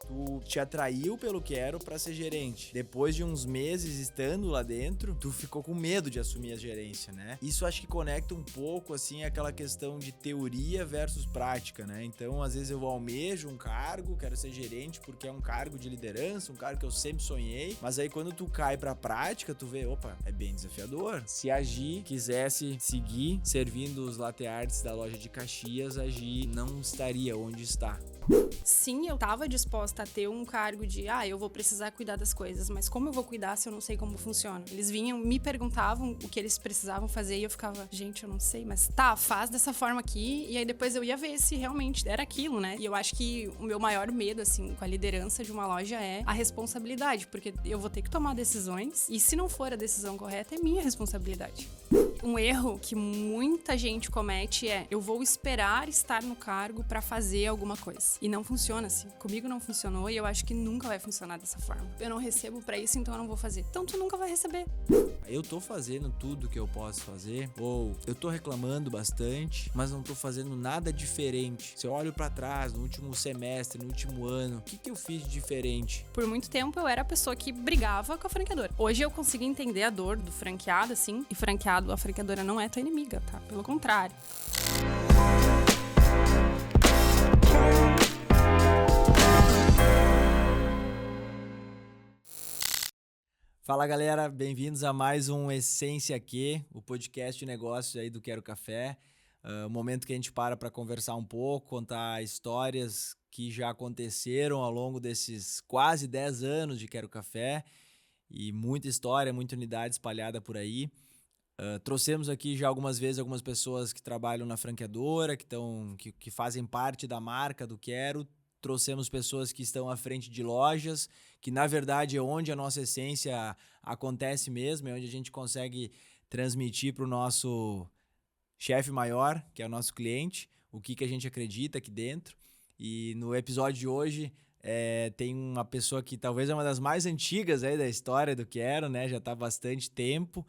Tu te atraiu pelo Quero pra ser gerente. Depois de uns meses estando lá dentro, tu ficou com medo de assumir a gerência, né? Isso acho que conecta um pouco, assim, aquela questão de teoria versus prática, né? Então, às vezes eu almejo um cargo, quero ser gerente porque é um cargo de liderança, um cargo que eu sempre sonhei, mas aí quando tu cai pra prática, tu vê, opa, é bem desafiador. Se a Gi quisesse seguir servindo os latte arts da loja de Caxias, a Gi não estaria onde está. Sim, eu tava disposta a ter um cargo de, eu vou precisar cuidar das coisas, mas como eu vou cuidar se eu não sei como funciona? Eles vinham, me perguntavam o que eles precisavam fazer e eu ficava, gente, eu não sei, mas tá, faz dessa forma aqui, e aí depois eu ia ver se realmente era aquilo, né? E eu acho que o meu maior medo, assim, com a liderança de uma loja é a responsabilidade, porque eu vou ter que tomar decisões e se não for a decisão correta, é minha responsabilidade. Um erro que muita gente comete é, eu vou esperar estar no cargo pra fazer alguma coisa. E não funciona assim. Comigo não funcionou e eu acho que nunca vai funcionar dessa forma. Eu não recebo pra isso, então eu não vou fazer. Então tu nunca vai receber. Eu tô fazendo tudo que eu posso fazer, ou eu tô reclamando bastante, mas não tô fazendo nada diferente. Se eu olho pra trás, no último semestre, no último ano, o que eu fiz de diferente? Por muito tempo eu era a pessoa que brigava com a franqueadora. Hoje eu consigo entender a dor do franqueado, assim, e franqueado, a franqueadora não é tua inimiga, tá? Pelo contrário. Fala galera, bem-vindos a mais um Essência Q, o podcast de negócios aí do Quero Café. O momento que a gente para conversar um pouco, contar histórias que já aconteceram ao longo desses quase 10 anos de Quero Café e muita história, muita unidade espalhada por aí. Trouxemos aqui já algumas vezes algumas pessoas que trabalham na franqueadora, que fazem parte da marca do Quero. Trouxemos pessoas que estão à frente de lojas, que na verdade é onde a nossa essência acontece mesmo, é onde a gente consegue transmitir para o nosso chefe maior, que é o nosso cliente, o que a gente acredita aqui dentro. E no episódio de hoje tem uma pessoa que talvez é uma das mais antigas aí da história do Quero, né? Já está há bastante tempo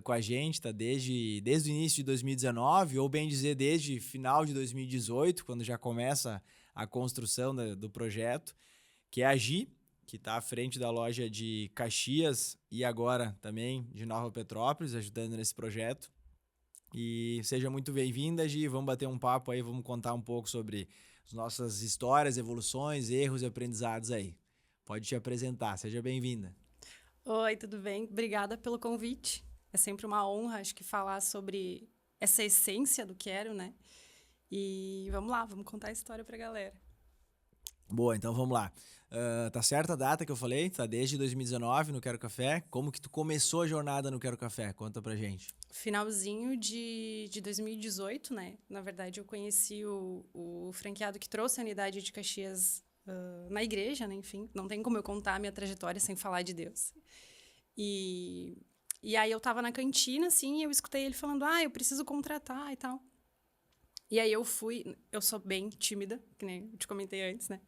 com a gente, tá desde o início de 2019, ou bem dizer, desde final de 2018, quando já começa a construção do projeto, que é a Gi, que está à frente da loja de Caxias e agora também de Nova Petrópolis, ajudando nesse projeto. E seja muito bem-vinda, Gi, vamos bater um papo aí, vamos contar um pouco sobre as nossas histórias, evoluções, erros e aprendizados aí. Pode te apresentar, seja bem-vinda. Oi, tudo bem? Obrigada pelo convite. É sempre uma honra, acho que, falar sobre essa essência do Quero, né? E vamos lá, vamos contar a história pra galera. Boa, então vamos lá. Tá certa a data que eu falei? Tá desde 2019 no Quero Café. Como que tu começou a jornada no Quero Café? Conta pra gente. Finalzinho de 2018, né? Na verdade, eu conheci o franqueado que trouxe a unidade de Caxias na igreja, né? Enfim, não tem como eu contar a minha trajetória sem falar de Deus. E aí eu tava na cantina, assim, e eu escutei ele falando, eu preciso contratar e tal. E aí eu sou bem tímida, que nem eu te comentei antes, né?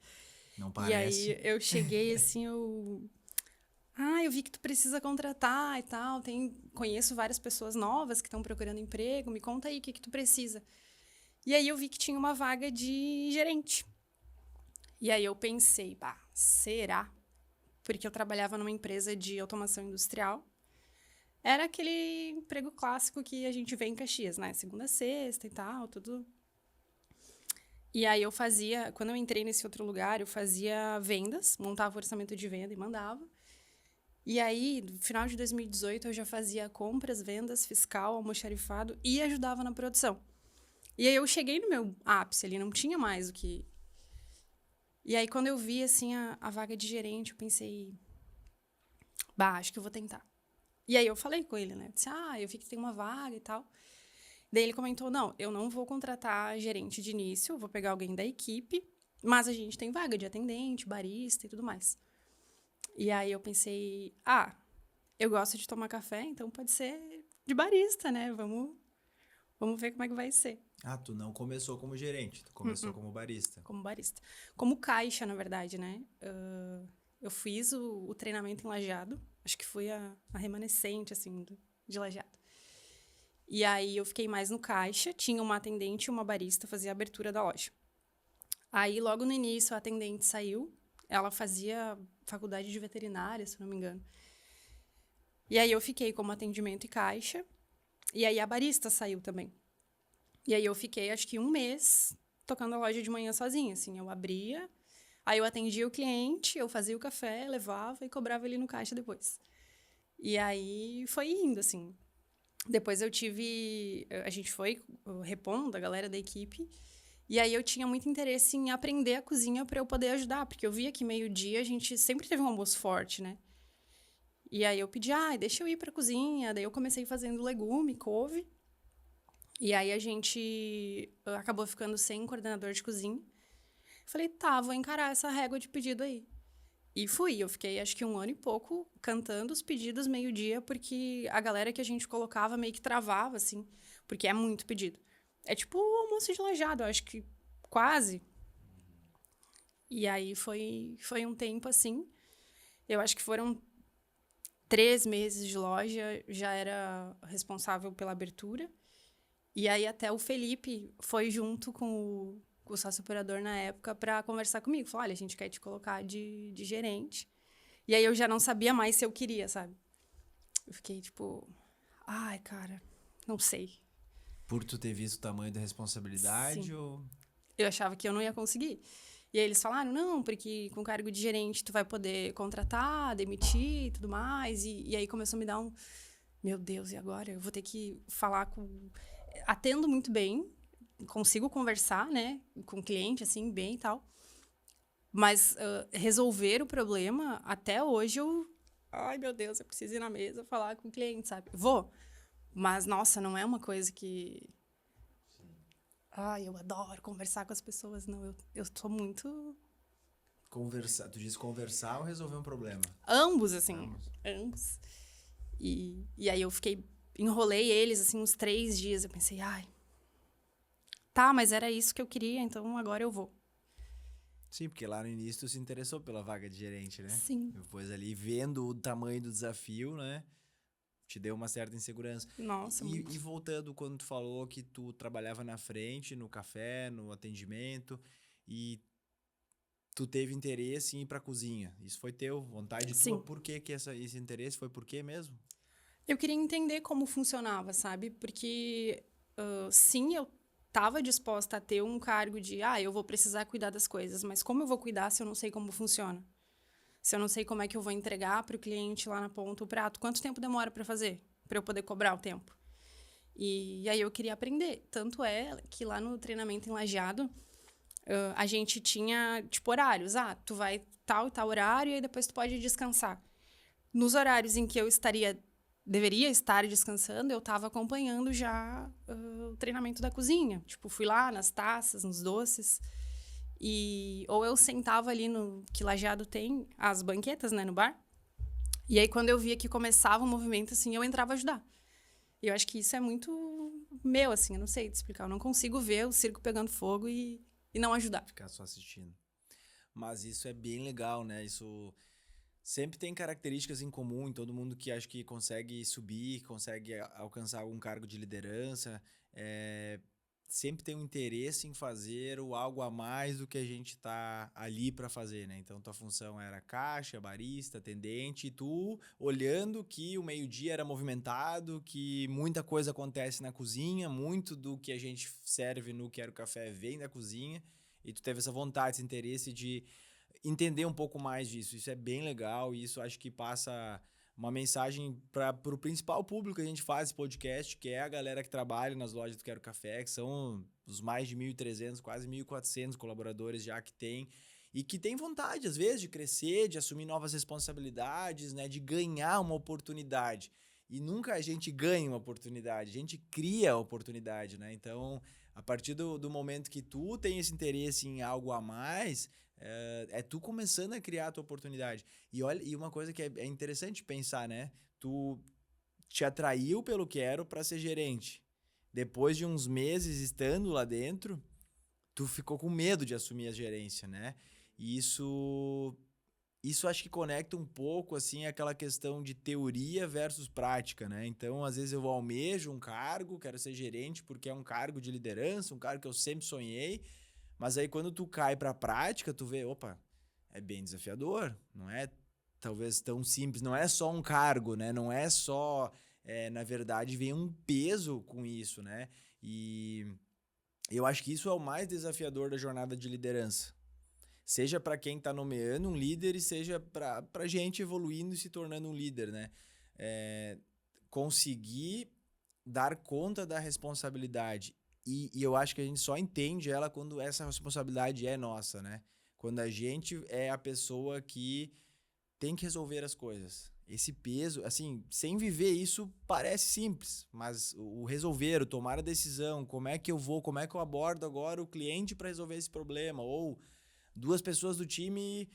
Não E parece. aí eu cheguei assim, eu vi que tu precisa contratar e tal. Conheço várias pessoas novas que estão procurando emprego. Me conta aí o que tu precisa. E aí eu vi que tinha uma vaga de gerente. E aí eu pensei, será? Porque eu trabalhava numa empresa de automação industrial. Era aquele emprego clássico que a gente vê em Caxias, né? Segunda a sexta e tal, tudo. E aí quando eu entrei nesse outro lugar, eu fazia vendas, montava o orçamento de venda e mandava. E aí, no final de 2018, eu já fazia compras, vendas, fiscal, almoxarifado e ajudava na produção. E aí eu cheguei no meu ápice ali, não tinha mais o que... E aí, quando eu vi, assim, a vaga de gerente, eu pensei... acho que eu vou tentar. E aí eu falei com ele, né? Eu disse, eu vi que tem uma vaga e tal. Daí ele comentou, não, eu não vou contratar gerente de início, eu vou pegar alguém da equipe, mas a gente tem vaga de atendente, barista e tudo mais. E aí eu pensei, eu gosto de tomar café, então pode ser de barista, né? Vamos ver como é que vai ser. Tu não começou como gerente, tu começou como barista. Como barista. Como caixa, na verdade, né? Eu fiz o treinamento em Lajeado, acho que foi a remanescente, assim, de Lajeado. E aí eu fiquei mais no caixa, tinha uma atendente e uma barista, fazia a abertura da loja. Aí, logo no início, a atendente saiu, Ela fazia faculdade de veterinária, se não me engano. E aí eu fiquei como atendimento e caixa. E aí a barista saiu também. E aí eu fiquei, acho que 1 mês, tocando a loja de manhã sozinha, assim. Eu abria, aí eu atendia o cliente, eu fazia o café, levava e cobrava ele no caixa depois. E aí foi indo, assim. Depois eu tive... A gente foi repondo, a galera da equipe. E aí eu tinha muito interesse em aprender a cozinha para eu poder ajudar. Porque eu via que meio-dia a gente sempre teve um almoço forte, né? E aí eu pedi, deixa eu ir pra cozinha. Daí eu comecei fazendo legume, couve. E aí a gente acabou ficando sem coordenador de cozinha. Falei, tá, vou encarar essa régua de pedido aí. E fui. Eu fiquei, acho que 1 ano e pouco, cantando os pedidos meio-dia, porque a galera que a gente colocava meio que travava, assim, porque é muito pedido. É tipo o almoço de lajeado, eu acho que quase. E aí foi um tempo assim. Eu acho que foram 3 meses de loja, já era responsável pela abertura. E aí até o Felipe foi junto com o sócio operador na época para conversar comigo. Falou, olha, a gente quer te colocar de gerente. E aí eu já não sabia mais se eu queria, sabe? Eu fiquei tipo, ai, cara, não sei. Por tu ter visto o tamanho da responsabilidade Sim. ou... Eu achava que eu não ia conseguir. E aí eles falaram, não, porque com cargo de gerente tu vai poder contratar, demitir e tudo mais. E aí começou a me dar um... Meu Deus, e agora? Eu vou ter que falar com... Atendo muito bem, consigo conversar, né, com o cliente, assim, bem e tal. Mas resolver o problema, até hoje eu... Ai, meu Deus, eu preciso ir na mesa falar com o cliente, sabe? Vou. Mas, nossa, não é uma coisa que... Ai, eu adoro conversar com as pessoas. Não, eu sou muito... Conversar, tu diz conversar ou resolver um problema? Ambos, assim. Ambos. E aí eu fiquei... Enrolei eles, assim, uns 3 dias. Eu pensei, ai... Tá, mas era isso que eu queria, então agora eu vou. Sim, porque lá no início tu se interessou pela vaga de gerente, né? Sim. Depois ali, vendo o tamanho do desafio, né? Te deu uma certa insegurança. Nossa, muito. E voltando, quando tu falou que tu trabalhava na frente, no café, no atendimento, e tu teve interesse em ir pra cozinha. Isso foi teu, vontade tua. Sim. Por que que esse interesse foi por quê mesmo? Eu queria entender como funcionava, sabe? Porque, sim, eu estava disposta a ter um cargo de, eu vou precisar cuidar das coisas, mas como eu vou cuidar se eu não sei como funciona? Se eu não sei como é que eu vou entregar para o cliente lá na ponta o prato? Quanto tempo demora para fazer? Para eu poder cobrar o tempo? E aí eu queria aprender. Tanto é que lá no treinamento em Lajeado, a gente tinha, tipo, horários. Tu vai tal e tal horário, e aí depois tu pode descansar. Nos horários em que eu deveria estar descansando, eu estava acompanhando já o treinamento da cozinha. Tipo, fui lá nas taças, nos doces. Ou eu sentava ali no... Que Lajeado tem as banquetas, né, no bar. E aí, quando eu via que começava o movimento, assim, eu entrava a ajudar. E eu acho que isso é muito meu, assim, eu não sei te explicar. Eu não consigo ver o circo pegando fogo e não ajudar. Ficar só assistindo. Mas isso é bem legal, né? Isso sempre tem características em comum em todo mundo que acho que consegue subir, consegue alcançar algum cargo de liderança. Sempre tem um interesse em fazer o algo a mais do que a gente tá ali para fazer, né? Então, tua função era caixa, barista, atendente, e tu olhando que o meio-dia era movimentado, que muita coisa acontece na cozinha, muito do que a gente serve no Quero Café vem da cozinha, e tu teve essa vontade, esse interesse de entender um pouco mais disso. Isso é bem legal e isso acho que passa uma mensagem para o principal público que a gente faz esse podcast, que é a galera que trabalha nas lojas do Quero Café, que são os mais de 1.300, quase 1.400 colaboradores já que tem e que tem vontade, às vezes, de crescer, de assumir novas responsabilidades, né, de ganhar uma oportunidade. E nunca a gente ganha uma oportunidade, a gente cria a oportunidade, né? Então, a partir do momento que tu tem esse interesse em algo a mais, é tu começando a criar a tua oportunidade. E olha, e uma coisa que é interessante pensar, né? Tu te atraiu pelo Quero para ser gerente. Depois de uns meses estando lá dentro, tu ficou com medo de assumir a gerência, né? E isso acho que conecta um pouco, assim, aquela questão de teoria versus prática, né? Então, às vezes eu almejo um cargo, quero ser gerente porque é um cargo de liderança, um cargo que eu sempre sonhei, mas aí quando tu cai pra prática, tu vê, opa, é bem desafiador, não é talvez tão simples, não é só um cargo, né? Não é só, na verdade, vem um peso com isso, né? E eu acho que isso é o mais desafiador da jornada de liderança. Seja para quem está nomeando um líder e seja para gente evoluindo e se tornando um líder, né? Conseguir dar conta da responsabilidade. E eu acho que a gente só entende ela quando essa responsabilidade é nossa, né? Quando a gente é a pessoa que tem que resolver as coisas. Esse peso, assim, sem viver isso parece simples, mas o resolver, o tomar a decisão, como é que eu abordo agora o cliente para resolver esse problema, ou duas pessoas do time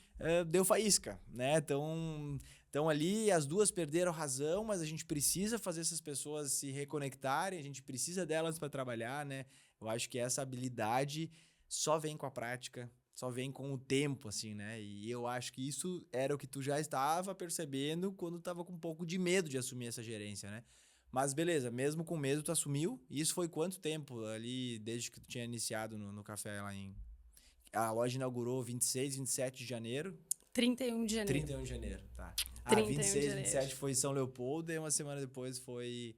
deu faísca, né? Então ali as duas perderam razão, mas a gente precisa fazer essas pessoas se reconectarem, a gente precisa delas para trabalhar, né? Eu acho que essa habilidade só vem com a prática, só vem com o tempo, assim, né? E eu acho que isso era o que tu já estava percebendo quando estava com um pouco de medo de assumir essa gerência, né? Mas beleza, mesmo com medo tu assumiu, e isso foi quanto tempo ali, desde que tu tinha iniciado no café lá em... A loja inaugurou 26, 27 de janeiro. 31 de janeiro. 31 de janeiro, tá. 26, 27 foi São Leopoldo e uma semana depois foi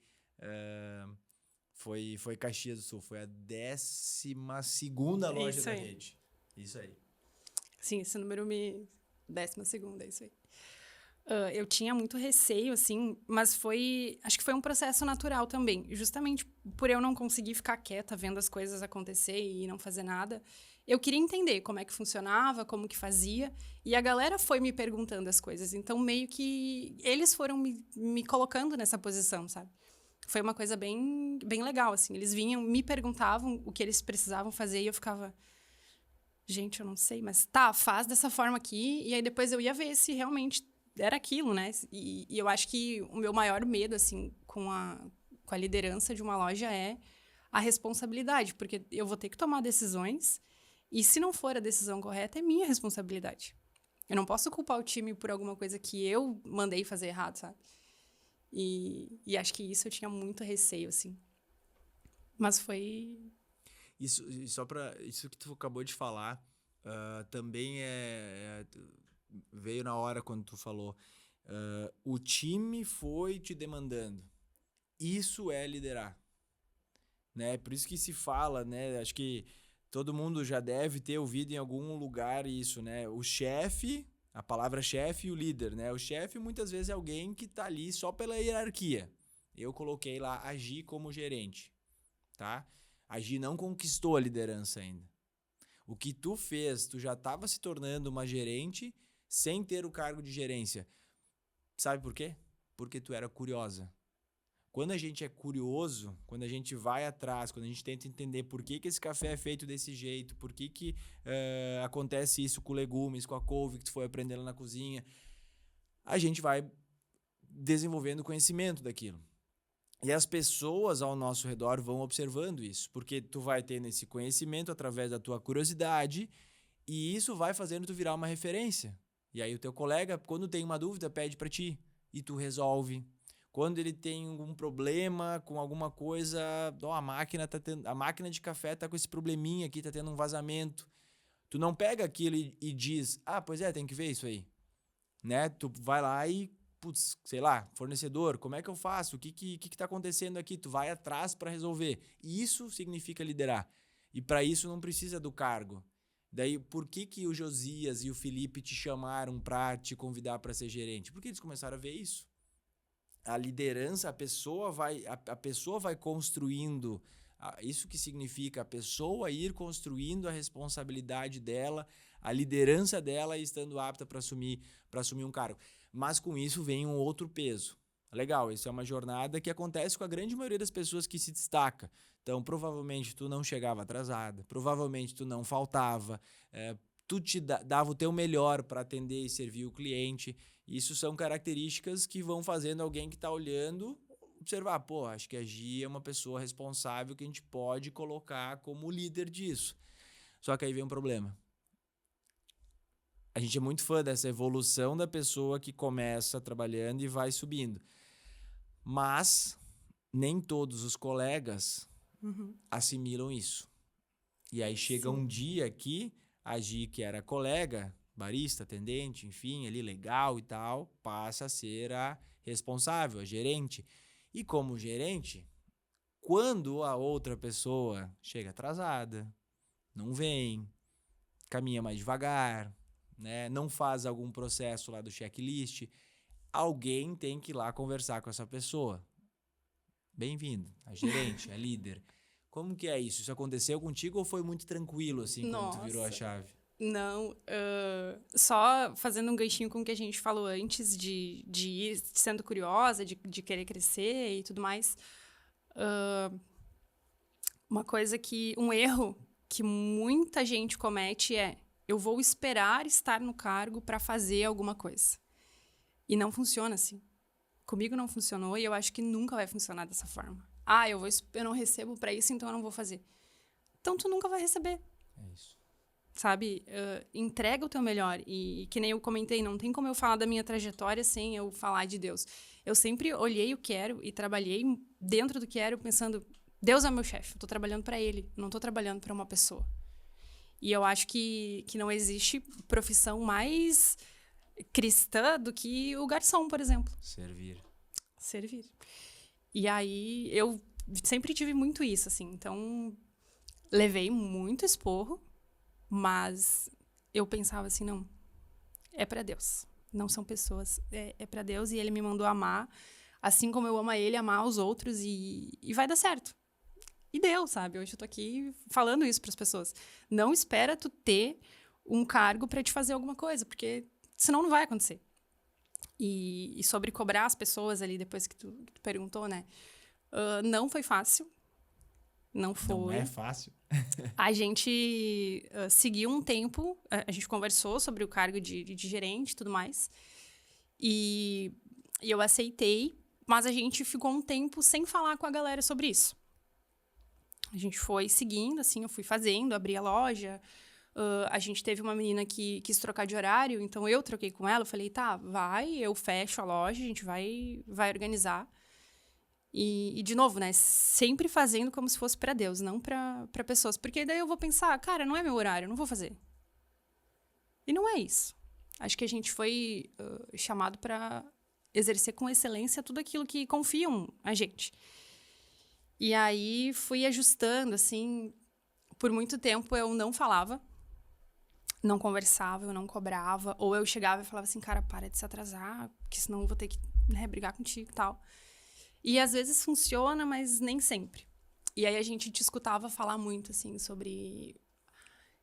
Caxias do Sul. Foi a 12ª loja da rede. Isso aí. Sim, esse número me... 12ª, é isso aí. Eu tinha muito receio, assim, mas acho que foi um processo natural também. Justamente por eu não conseguir ficar quieta vendo as coisas acontecer e não fazer nada, eu queria entender como é que funcionava, como que fazia, e a galera foi me perguntando as coisas. Então, meio que eles foram me colocando nessa posição, sabe? Foi uma coisa bem, bem legal, assim. Eles vinham, me perguntavam o que eles precisavam fazer e eu ficava... Gente, eu não sei, mas tá, faz dessa forma aqui. E aí depois eu ia ver se realmente era aquilo, né? E eu acho que o meu maior medo, assim, com a liderança de uma loja é a responsabilidade. Porque eu vou ter que tomar decisões e se não for a decisão correta, é minha responsabilidade. Eu não posso culpar o time por alguma coisa que eu mandei fazer errado, sabe? E acho que isso eu tinha muito receio, assim. Mas foi... Isso que tu acabou de falar, também veio na hora quando tu falou. O time foi te demandando. Isso é liderar. Né? Por isso que se fala, né? Acho que todo mundo já deve ter ouvido em algum lugar isso, né? O chefe, a palavra chefe e o líder, né? O chefe muitas vezes é alguém que tá ali só pela hierarquia. Eu coloquei lá agir como gerente, tá? Agir não conquistou a liderança ainda. O que tu fez, tu já estava se tornando uma gerente sem ter o cargo de gerência. Sabe por quê? Porque tu era curiosa. Quando a gente é curioso, quando a gente vai atrás, quando a gente tenta entender por que esse café é feito desse jeito, por que acontece isso com legumes, com a couve que tu foi aprendendo na cozinha, a gente vai desenvolvendo conhecimento daquilo. E as pessoas ao nosso redor vão observando isso, porque tu vai tendo esse conhecimento através da tua curiosidade e isso vai fazendo tu virar uma referência. E aí o teu colega, quando tem uma dúvida, pede para ti e tu resolve. Quando ele tem algum problema com alguma coisa, a máquina de café tá com esse probleminha aqui, tá tendo um vazamento. Tu não pega aquilo e diz, pois é, tem que ver isso aí. Né? Tu vai lá e, sei lá, fornecedor, como é que eu faço? O que tá acontecendo aqui? Tu vai atrás para resolver. E isso significa liderar. E para isso não precisa do cargo. Daí, por que o Josias e o Felipe te chamaram para te convidar para ser gerente? Porque eles começaram a ver isso. A liderança, a pessoa vai construindo, isso que significa a pessoa ir construindo a responsabilidade dela, a liderança dela estando apta para assumir um cargo. Mas com isso vem um outro peso. Legal, isso é uma jornada que acontece com a grande maioria das pessoas que se destaca. Então, provavelmente tu não chegava atrasada, provavelmente tu não faltava, tu te dava o teu melhor para atender e servir o cliente. Isso são características que vão fazendo alguém que está olhando observar, acho que a Gi é uma pessoa responsável que a gente pode colocar como líder disso. Só que aí vem um problema. A gente é muito fã dessa evolução da pessoa que começa trabalhando e vai subindo. Mas nem todos os colegas assimilam isso. E aí chega um dia que a Gi, que era colega, barista, atendente, enfim, ali legal e tal, passa a ser a responsável, a gerente. E como gerente, quando a outra pessoa chega atrasada, não vem, caminha mais devagar, né, não faz algum processo lá do checklist, alguém tem que ir lá conversar com essa pessoa. Bem-vindo, a gerente, a líder. Como que é isso? Isso aconteceu contigo ou foi muito tranquilo, assim, quando tu virou a Nossa, chave? não. Só fazendo um ganchinho com o que a gente falou antes de ir sendo curiosa, de querer crescer e tudo mais. Um erro que muita gente comete é: eu vou esperar estar no cargo para fazer alguma coisa. E não funciona assim. Comigo não funcionou e eu acho que nunca vai funcionar dessa forma. Ah, eu não recebo para isso, então eu não vou fazer. Então tu nunca vai receber. É isso. Sabe? Entrega o teu melhor. E que nem eu comentei, não tem como eu falar da minha trajetória sem eu falar de Deus. Eu sempre olhei o quero e trabalhei dentro do quero pensando: Deus é meu chefe, eu tô trabalhando para ele, não tô trabalhando para uma pessoa. E eu acho que não existe profissão mais cristã do que o garçom, por exemplo. Servir. Servir. E aí eu sempre tive muito isso, assim. Então, levei muito esporro, mas eu pensava assim: não, é para Deus. Não são pessoas, é para Deus e ele me mandou amar, assim como eu amo a ele, amar os outros e vai dar certo. E deu, sabe? Hoje eu tô aqui falando isso para as pessoas. Não espera tu ter um cargo para te fazer alguma coisa, porque senão não vai acontecer. E sobre cobrar as pessoas ali, depois que tu perguntou, né? Não foi fácil. Não foi. Não é fácil. A gente seguiu um tempo, a gente conversou sobre o cargo de gerente e tudo mais. E eu aceitei, mas a gente ficou um tempo sem falar com a galera sobre isso. A gente foi seguindo, assim, eu fui fazendo, abri a loja. A gente teve uma menina que quis trocar de horário, então eu troquei com ela. Eu falei: tá, vai, eu fecho a loja, a gente vai organizar. E de novo, né, sempre fazendo como se fosse para Deus, não para pessoas. Porque daí eu vou pensar: cara, não é meu horário, eu não vou fazer. E não é isso. Acho que a gente foi chamado para exercer com excelência tudo aquilo que confiam a gente. E aí fui ajustando, assim. Por muito tempo eu não falava, não conversava, eu não cobrava. Ou eu chegava e falava assim: cara, para de se atrasar, porque senão eu vou ter que, né, brigar contigo e tal. E às vezes funciona, mas nem sempre. E aí a gente te escutava falar muito, assim, sobre: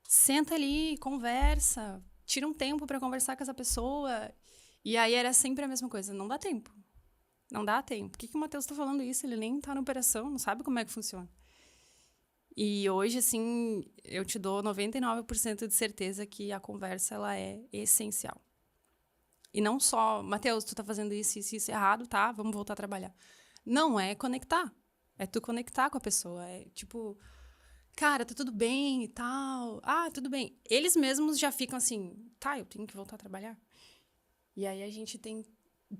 senta ali, conversa, tira um tempo para conversar com essa pessoa. E aí era sempre a mesma coisa: não dá tempo. Não dá tempo. Por que o Matheus tá falando isso? Ele nem tá na operação, não sabe como é que funciona. E hoje, assim, eu te dou 99% de certeza que a conversa, ela é essencial. E não só: Matheus, tu tá fazendo isso errado, tá? Vamos voltar a trabalhar. Não, é conectar. É tu conectar com a pessoa. É tipo: cara, tá tudo bem e tal. Ah, tudo bem. Eles mesmos já ficam assim: tá, eu tenho que voltar a trabalhar. E aí a gente tem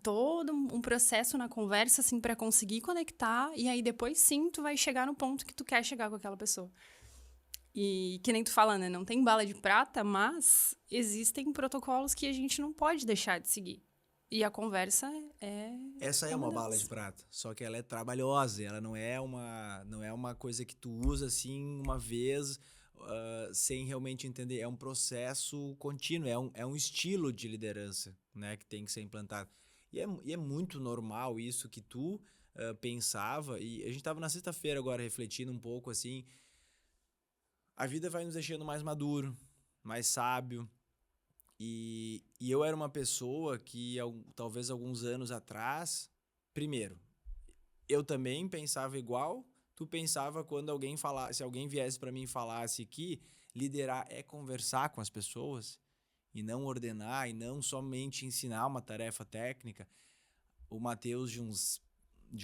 todo um processo na conversa, assim, para conseguir conectar. E aí depois, sim, tu vai chegar no ponto que tu quer chegar com aquela pessoa. E que nem tu fala, né? Não tem bala de prata, mas existem protocolos que a gente não pode deixar de seguir. E a conversa é... Essa é uma bala de prata, só que ela é trabalhosa, ela não é uma coisa que tu usa assim uma vez, sem realmente entender. É um processo contínuo, é um estilo de liderança, né, que tem que ser implantado. E é muito normal isso que tu pensava, e a gente estava na sexta-feira agora refletindo um pouco assim, a vida vai nos deixando mais maduro, mais sábio. E eu era uma pessoa que, talvez alguns anos atrás, primeiro, eu também pensava igual tu pensava quando alguém falasse, se alguém viesse para mim e falasse que liderar é conversar com as pessoas e não ordenar e não somente ensinar uma tarefa técnica. O Matheus de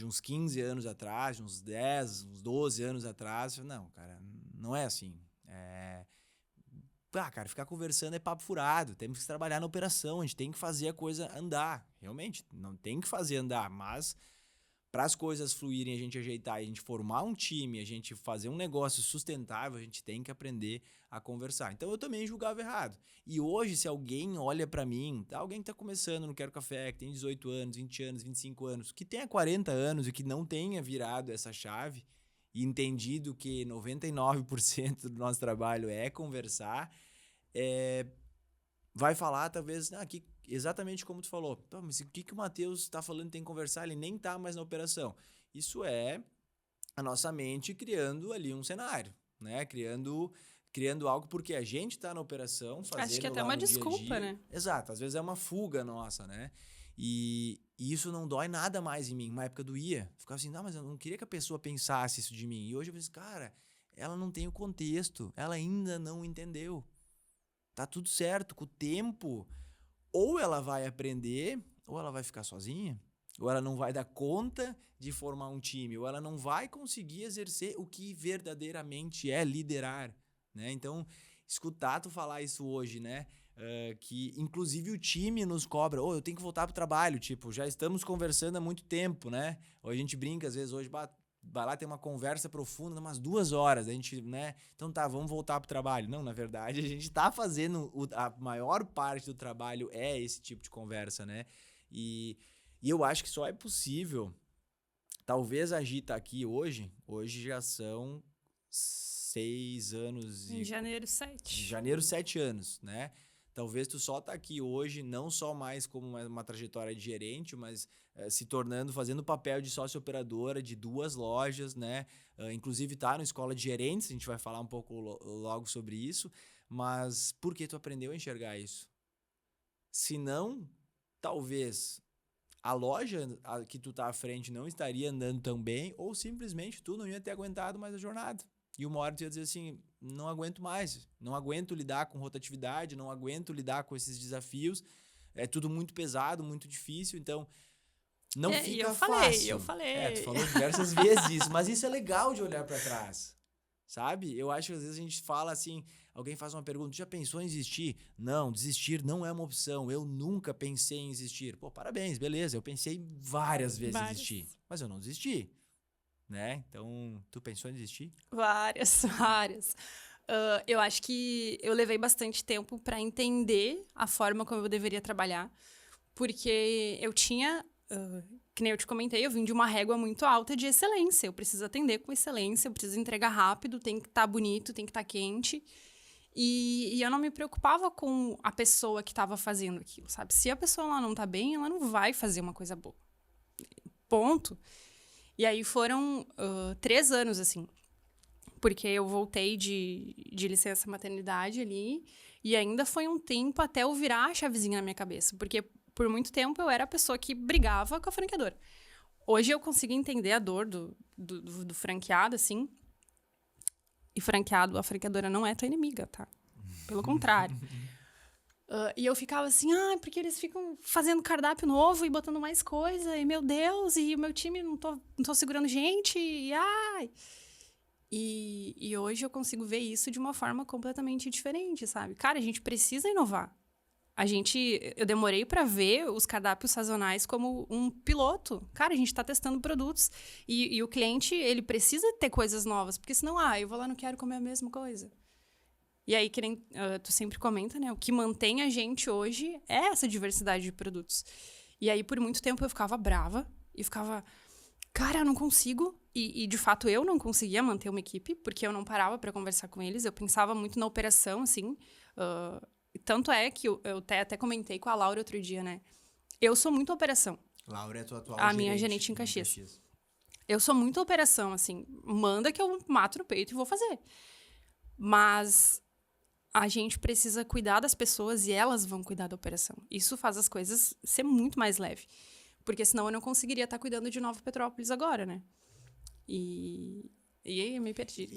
uns 15 anos atrás, de uns 10, uns 12 anos atrás, não, cara, não é assim. Cara, ficar conversando é papo furado. Temos que trabalhar na operação, a gente tem que fazer a coisa andar. Realmente, não tem que fazer andar, mas para as coisas fluírem, a gente ajeitar, a gente formar um time, a gente fazer um negócio sustentável, a gente tem que aprender a conversar. Então eu também julgava errado. E hoje, se alguém olha para mim, alguém que tá começando no Quero Café, que tem 18 anos, 20 anos, 25 anos, que tenha 40 anos e que não tenha virado essa chave e entendido que 99% do nosso trabalho é conversar, vai falar talvez exatamente como tu falou. Mas o que o Matheus está falando que tem que conversar? Ele nem está mais na operação. Isso é a nossa mente criando ali um cenário, né? Criando algo porque a gente está na operação, fazendo Acho que até lá uma no desculpa, dia a dia. né? Exato, às vezes é uma fuga nossa, né? E isso não dói nada mais em mim. Uma época doía. Ficava assim, não, mas eu não queria que a pessoa pensasse isso de mim. E hoje eu penso, cara, ela não tem o contexto, ela ainda não entendeu. Tá tudo certo, com o tempo, ou ela vai aprender, ou ela vai ficar sozinha, ou ela não vai dar conta de formar um time, ou ela não vai conseguir exercer o que verdadeiramente é liderar, né? Então, escutar tu falar isso hoje, né? Que inclusive o time nos cobra, eu tenho que voltar pro trabalho, tipo, já estamos conversando há muito tempo, né? Ou a gente brinca às vezes hoje, vai lá ter uma conversa profunda, umas 2 horas, a gente, né? Então tá, vamos voltar pro trabalho. Não, na verdade, a gente tá fazendo, a maior parte do trabalho é esse tipo de conversa, né? E eu acho que só é possível, talvez a Gi tá aqui hoje já são 6 anos Em e... janeiro, Em 7. janeiro, 7 anos, né? Talvez tu só tá aqui hoje, não só mais como uma trajetória de gerente, mas se tornando, fazendo o papel de sócio-operadora de 2 lojas, né? Inclusive tá na escola de gerentes, a gente vai falar um pouco logo sobre isso. Mas por que tu aprendeu a enxergar isso? Se não, talvez a loja que tu tá à frente não estaria andando tão bem, ou simplesmente tu não ia ter aguentado mais a jornada. E uma hora tu ia dizer assim, não aguento mais, não aguento lidar com rotatividade, não aguento lidar com esses desafios, é tudo muito pesado, muito difícil, então não E eu fica falei, eu fácil. Tu falei. falou diversas vezes isso, mas isso é legal de olhar para trás, sabe? Eu acho que às vezes a gente fala assim, alguém faz uma pergunta, já pensou em desistir? Não, desistir não é uma opção, eu nunca pensei em desistir. Pô, parabéns, beleza, eu pensei várias vezes em desistir, mas eu não desisti, né? Então, tu pensou em desistir? Várias, várias. Eu acho que eu levei bastante tempo para entender a forma como eu deveria trabalhar, porque eu tinha, que nem eu te comentei, eu vim de uma régua muito alta de excelência. Eu preciso atender com excelência, eu preciso entregar rápido, tem que estar bonito, tem que estar quente. E eu não me preocupava com a pessoa que estava fazendo aquilo, sabe? Se a pessoa lá não tá bem, ela não vai fazer uma coisa boa. Ponto. E aí foram 3 anos, assim. Porque eu voltei de licença maternidade ali. E ainda foi um tempo até eu virar a chavezinha na minha cabeça. Porque por muito tempo eu era a pessoa que brigava com a franqueadora. Hoje eu consigo entender a dor do franqueado, assim. E franqueado, a franqueadora não é tua inimiga, tá? Pelo contrário. E eu ficava assim, porque eles ficam fazendo cardápio novo e botando mais coisa, e meu Deus, e o meu time não tô segurando gente, e ai. E hoje eu consigo ver isso de uma forma completamente diferente, sabe? Cara, a gente precisa inovar. Eu demorei para ver os cardápios sazonais como um piloto. Cara, a gente tá testando produtos e o cliente, ele precisa ter coisas novas, porque senão, eu vou lá, não quero comer a mesma coisa. E aí, que nem tu sempre comenta, né? O que mantém a gente hoje é essa diversidade de produtos. E aí, por muito tempo, eu ficava brava e ficava, cara, eu não consigo. E de fato, eu não conseguia manter uma equipe, porque eu não parava para conversar com eles. Eu pensava muito na operação, assim. Tanto é que eu até comentei com a Laura outro dia, né? Eu sou muito operação. Laura é a tua atual A minha gerente em Caxias. Eu sou muito operação, assim. Manda que eu mato no peito e vou fazer. Mas a gente precisa cuidar das pessoas e elas vão cuidar da operação. Isso faz as coisas ser muito mais leve. Porque senão eu não conseguiria estar cuidando de Nova Petrópolis agora, né? E aí eu me perdi.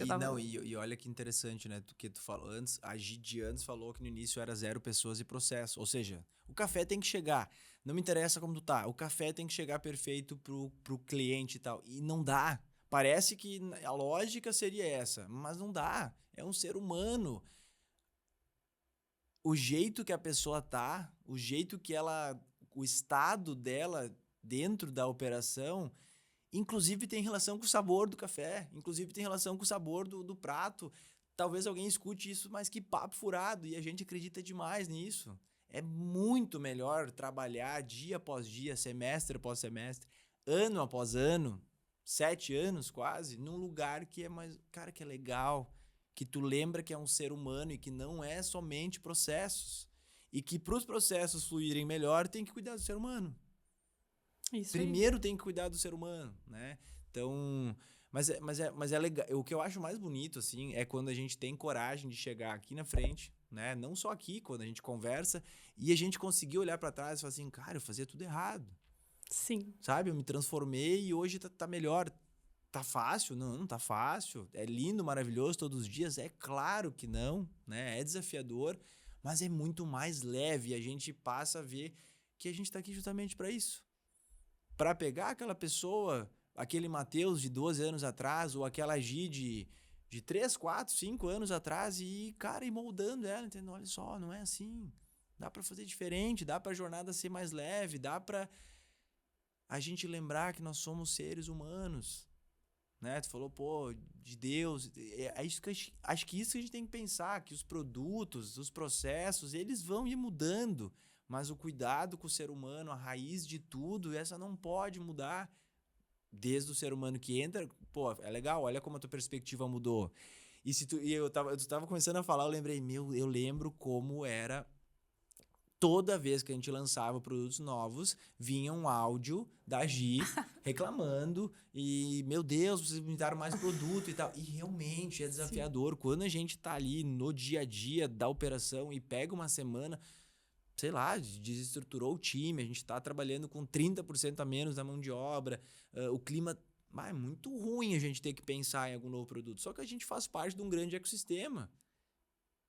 E olha que interessante, né? Que tu falou antes, a Gide antes falou que no início era 0 pessoas e processo. Ou seja, o café tem que chegar. Não me interessa como tu tá. O café tem que chegar perfeito pro cliente e tal. E não dá. Parece que a lógica seria essa, mas não dá. É um ser humano. O jeito que a pessoa tá, o jeito que o estado dela dentro da operação, Inclusive tem relação com o sabor do café, inclusive tem relação com o sabor do prato. Talvez alguém escute isso, mas que papo furado, e a gente acredita demais nisso. É muito melhor trabalhar dia após dia, semestre após semestre, ano após ano, 7 anos quase, num lugar que é mais, cara, que é legal, que tu lembra que é um ser humano e que não é somente processos. E que para os processos fluírem melhor, tem que cuidar do ser humano. Isso aí. Primeiro tem que cuidar do ser humano, né? Então, mas é legal. O que eu acho mais bonito, assim, é quando a gente tem coragem de chegar aqui na frente, né? Não só aqui, quando a gente conversa, e a gente conseguir olhar para trás e falar assim, cara, eu fazia tudo errado. Sim. Sabe? Eu me transformei e hoje tá melhor. Tá fácil? Não, não tá fácil. É lindo, maravilhoso todos os dias? É claro que não, né? É desafiador, mas é muito mais leve. A gente passa a ver que a gente tá aqui justamente para isso. Para pegar aquela pessoa, aquele Matheus de 12 anos atrás, ou aquela Gi de 3, 4, 5 anos atrás e, cara, ir moldando ela, entendeu? Olha só, não é assim. Dá para fazer diferente, dá para a jornada ser mais leve, dá para a gente lembrar que nós somos seres humanos, né? Tu falou, pô, de Deus. É isso que acho que isso que a gente tem que pensar, que os produtos, os processos, eles vão ir mudando, mas o cuidado com o ser humano, a raiz de tudo, essa não pode mudar. Desde o ser humano que entra, pô, é legal, olha como a tua perspectiva mudou. Tu tava começando a falar, eu lembrei, eu lembro como era. Toda vez que a gente lançava produtos novos, vinha um áudio da Gi reclamando e, meu Deus, vocês me deram mais produto e tal. E realmente é desafiador. Sim. Quando a gente tá ali no dia a dia da operação e pega uma semana, sei lá, desestruturou o time, a gente tá trabalhando com 30% a menos da mão de obra, o clima... é muito ruim a gente ter que pensar em algum novo produto. Só que a gente faz parte de um grande ecossistema.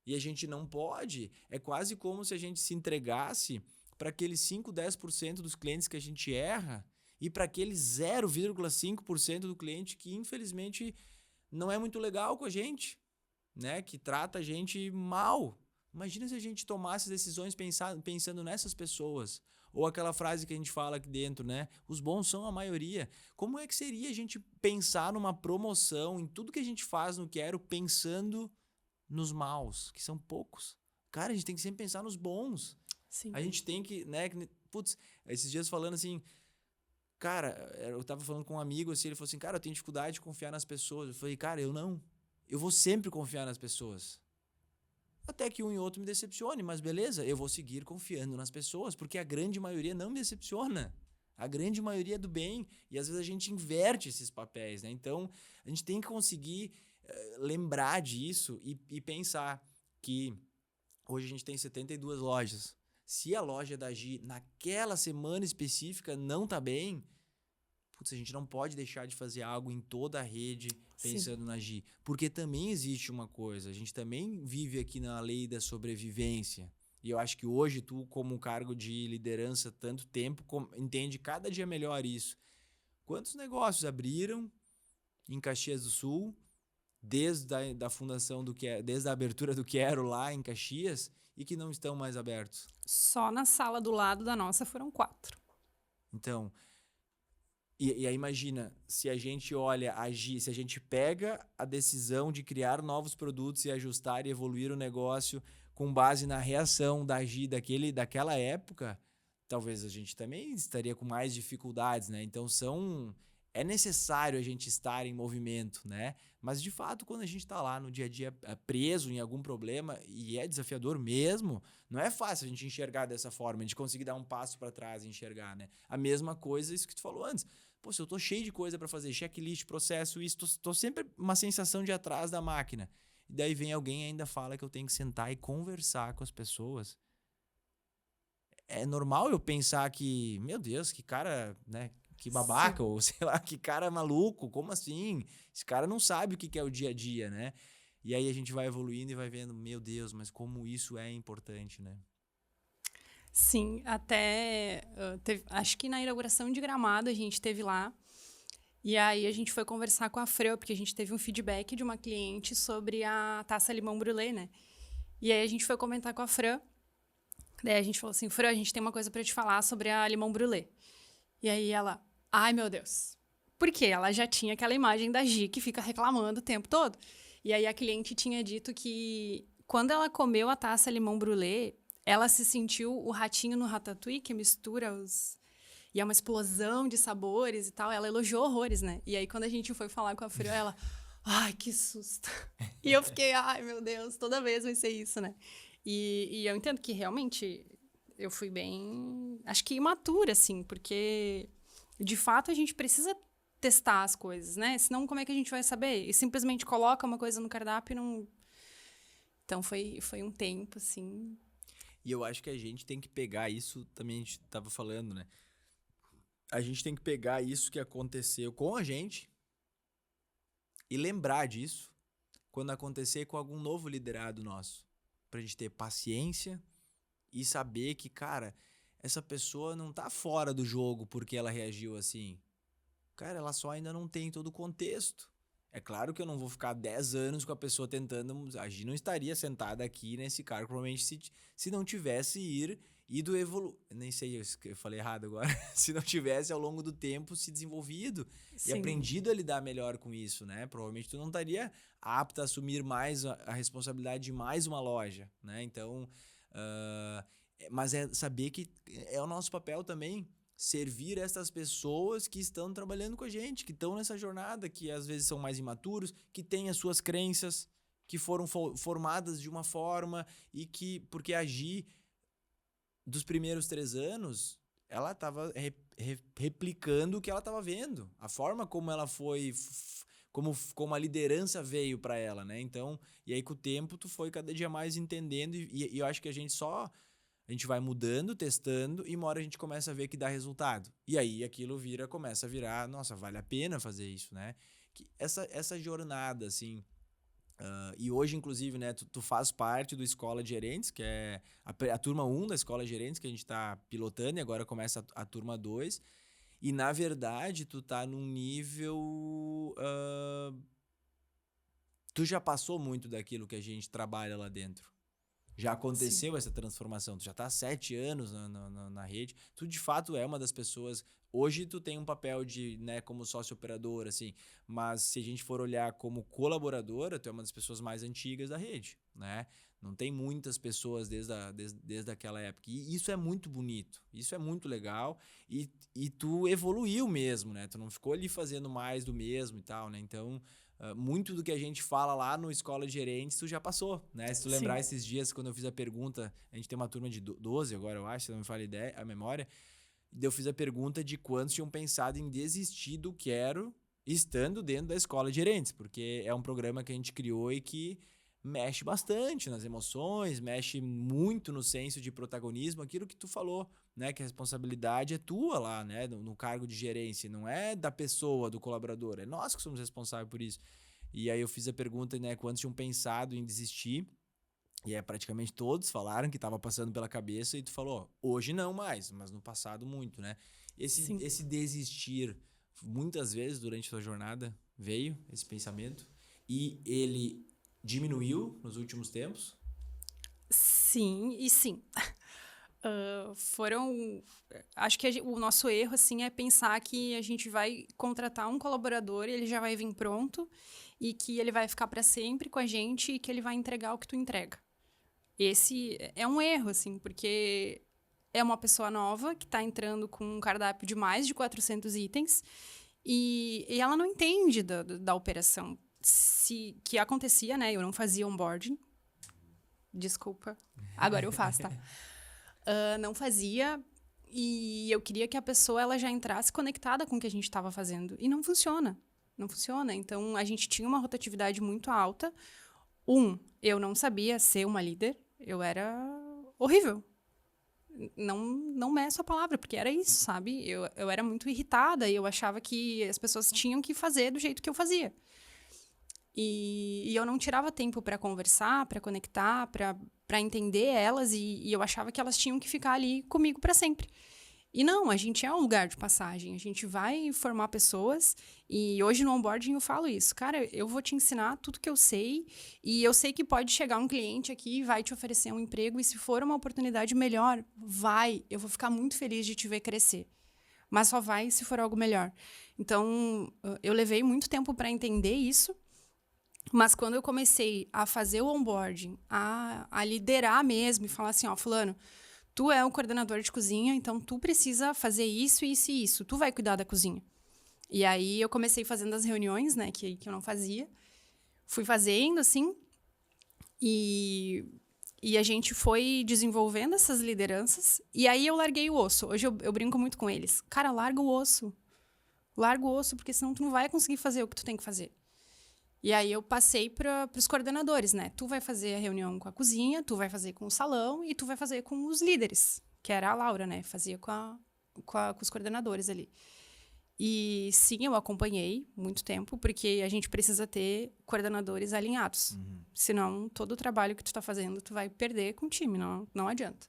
E a gente não pode, é quase como se a gente se entregasse para aqueles 5, 10% dos clientes que a gente erra e para aquele 0,5% do cliente que infelizmente não é muito legal com a gente, né? Que trata a gente mal. Imagina se a gente tomasse decisões pensando nessas pessoas. Ou aquela frase que a gente fala aqui dentro, né? Os bons são a maioria. Como é que seria a gente pensar numa promoção, em tudo que a gente faz no Quero, pensando nos maus, que são poucos. Cara, a gente tem que sempre pensar nos bons. Sim. A gente tem que, né? Putz, esses dias falando assim, cara, eu tava falando com um amigo assim, ele falou assim, cara, eu tenho dificuldade de confiar nas pessoas. Eu falei, cara, eu não. Eu vou sempre confiar nas pessoas. Até que um e outro me decepcione, mas beleza, eu vou seguir confiando nas pessoas, porque a grande maioria não me decepciona. A grande maioria é do bem. E às vezes a gente inverte esses papéis, né? Então, a gente tem que conseguir lembrar disso e pensar que hoje a gente tem 72 lojas. Se a loja da Gi naquela semana específica não tá bem, putz, a gente não pode deixar de fazer algo em toda a rede pensando Sim. na Gi. Porque também existe uma coisa, a gente também vive aqui na lei da sobrevivência. E eu acho que hoje tu, como cargo de liderança tanto tempo, entende cada dia melhor isso. Quantos negócios abriram em Caxias do Sul, desde a fundação desde a abertura do Quero lá em Caxias, e que não estão mais abertos? Só na sala do lado da nossa foram 4. Então, e aí imagina, se a gente olha, se a gente pega a decisão de criar novos produtos e ajustar e evoluir o negócio com base na reação da Gi daquela época, talvez a gente também estaria com mais dificuldades, né? Então é necessário a gente estar em movimento, né? Mas, de fato, quando a gente está lá no dia a dia preso em algum problema, e é desafiador mesmo, não é fácil a gente enxergar dessa forma, a gente conseguir dar um passo para trás e enxergar, né? A mesma coisa, isso que tu falou antes. Pô, se eu tô cheio de coisa para fazer, checklist, processo, isso, tô sempre uma sensação de atrás da máquina. E daí vem alguém e ainda fala que eu tenho que sentar e conversar com as pessoas. É normal eu pensar que, meu Deus, que cara, né? Que babaca, Sim. ou sei lá, que cara maluco, como assim? Esse cara não sabe o que é o dia a dia, né? E aí a gente vai evoluindo e vai vendo, meu Deus, mas como isso é importante, né? Sim, até acho que na inauguração de Gramado a gente esteve lá, e aí a gente foi conversar com a Fran, porque a gente teve um feedback de uma cliente sobre a taça limão brûlée, né? E aí a gente foi comentar com a Fran, daí a gente falou assim, Fran, a gente tem uma coisa para te falar sobre a limão brûlée. E aí ela, ai meu Deus, Porque ela já tinha aquela imagem da Gi que fica reclamando o tempo todo. E aí a cliente tinha dito que quando ela comeu a taça limão brûlée, ela se sentiu o ratinho no Ratatouille, que mistura os... E é uma explosão de sabores e tal. Ela elogiou horrores, né? E aí quando a gente foi falar com a Frio, ela... Ai, que susto. E eu fiquei, ai, meu Deus, toda vez vai ser isso, né? E eu entendo que realmente eu fui bem... Acho que imatura, assim, porque de fato a gente precisa testar as coisas, né? Senão, como é que a gente vai saber? E simplesmente coloca uma coisa no cardápio e não... Então, foi um tempo, assim... E eu acho que a gente tem que pegar isso, também a gente tava falando, né? A gente tem que pegar isso que aconteceu com a gente e lembrar disso quando acontecer com algum novo liderado nosso. Pra gente ter paciência e saber que, cara, essa pessoa não tá fora do jogo porque ela reagiu assim. Cara, ela só ainda não tem todo o contexto. É claro que eu não vou ficar 10 anos com a pessoa tentando... A Gi não estaria sentada aqui nesse cargo, provavelmente, se não tivesse ido evoluir... Nem sei, eu falei errado agora. Se não tivesse, ao longo do tempo, se desenvolvido e aprendido a lidar melhor com isso, né? Provavelmente tu não estaria apta a assumir mais a responsabilidade de mais uma loja, né? Então, mas é saber que é o nosso papel também servir essas pessoas que estão trabalhando com a gente, que estão nessa jornada, que às vezes são mais imaturos, que têm as suas crenças, que foram formadas de uma forma e que, porque a Gi, dos primeiros 3 anos, ela estava replicando o que ela estava vendo, a forma como ela foi, como a liderança veio para ela, né? Então, e aí com o tempo tu foi cada dia mais entendendo e eu acho que a gente vai mudando, testando, e uma hora a gente começa a ver que dá resultado. E aí aquilo começa a virar, nossa, vale a pena fazer isso, né? Que essa jornada, assim... e hoje, inclusive, né, tu faz parte do Escola de Gerentes, que é a turma 1 da Escola de Gerentes, que a gente tá pilotando, e agora começa a turma 2. E, na verdade, tu tá num nível... tu já passou muito daquilo que a gente trabalha lá dentro. Já aconteceu essa transformação, tu já tá há 7 anos na rede, tu de fato é uma das pessoas, hoje tu tem um papel de, né, como sócio operador, assim, mas se a gente for olhar como colaboradora, tu é uma das pessoas mais antigas da rede, né? Não tem muitas pessoas desde aquela época, e isso é muito bonito, isso é muito legal, e tu evoluiu mesmo, né? Tu não ficou ali fazendo mais do mesmo e tal, né? Então... muito do que a gente fala lá no Escola de Gerentes, tu já passou, né? Se tu lembrar esses dias, quando eu fiz a pergunta, a gente tem uma turma de 12 agora, eu acho, se não me falha a memória, e eu fiz a pergunta de quantos tinham pensado em desistir do Quero estando dentro da Escola de Gerentes, porque é um programa que a gente criou e que mexe bastante nas emoções, mexe muito no senso de protagonismo, aquilo que tu falou, né, que a responsabilidade é tua lá, né, no cargo de gerência, não é da pessoa, do colaborador, é nós que somos responsáveis por isso. E aí eu fiz a pergunta, né, quantos tinham pensado em desistir, e praticamente todos falaram que estava passando pela cabeça, e tu falou, hoje não mais, mas no passado muito, né? Esse desistir, muitas vezes durante a tua jornada veio esse pensamento, e ele diminuiu nos últimos tempos? Sim, e sim. Acho que o nosso erro, assim, é pensar que a gente vai contratar um colaborador e ele já vai vir pronto e que ele vai ficar para sempre com a gente e que ele vai entregar o que tu entrega. Esse é um erro, assim, porque é uma pessoa nova que está entrando com um cardápio de mais de 400 itens e ela não entende da operação. Que acontecia, né? Eu não fazia onboarding. Desculpa. Agora eu faço, tá? Não fazia e eu queria que a pessoa ela já entrasse conectada com o que a gente estava fazendo. E não funciona. Não funciona. Então, a gente tinha uma rotatividade muito alta. Eu não sabia ser uma líder. Eu era horrível. Não meço a palavra, porque era isso, sabe? Eu era muito irritada e eu achava que as pessoas tinham que fazer do jeito que eu fazia. E eu não tirava tempo para conversar, para conectar, para entender elas, e eu achava que elas tinham que ficar ali comigo para sempre. E não, a gente é um lugar de passagem, a gente vai formar pessoas, e hoje no onboarding eu falo isso. Cara, eu vou te ensinar tudo que eu sei, e eu sei que pode chegar um cliente aqui e vai te oferecer um emprego, e se for uma oportunidade melhor, eu vou ficar muito feliz de te ver crescer. mas só vai se for algo melhor. Então, eu levei muito tempo para entender isso, mas quando eu comecei a fazer o onboarding, a liderar mesmo e falar assim, ó, fulano, tu é o coordenador de cozinha, então tu precisa fazer isso, isso e isso. Tu vai cuidar da cozinha. E aí eu comecei fazendo as reuniões, né, que eu não fazia. Fui fazendo, assim, e a gente foi desenvolvendo essas lideranças. E aí eu larguei o osso. Hoje eu brinco muito com eles. Cara, larga o osso. Larga o osso, porque senão tu não vai conseguir fazer o que tu tem que fazer. E aí eu passei para os coordenadores, né? Tu vai fazer a reunião com a cozinha, tu vai fazer com o salão e tu vai fazer com os líderes, que era a Laura, né? Fazia com os coordenadores ali. E sim, eu acompanhei muito tempo, porque a gente precisa ter coordenadores alinhados. Senão, todo o trabalho que tu tá fazendo, tu vai perder com o time, não adianta.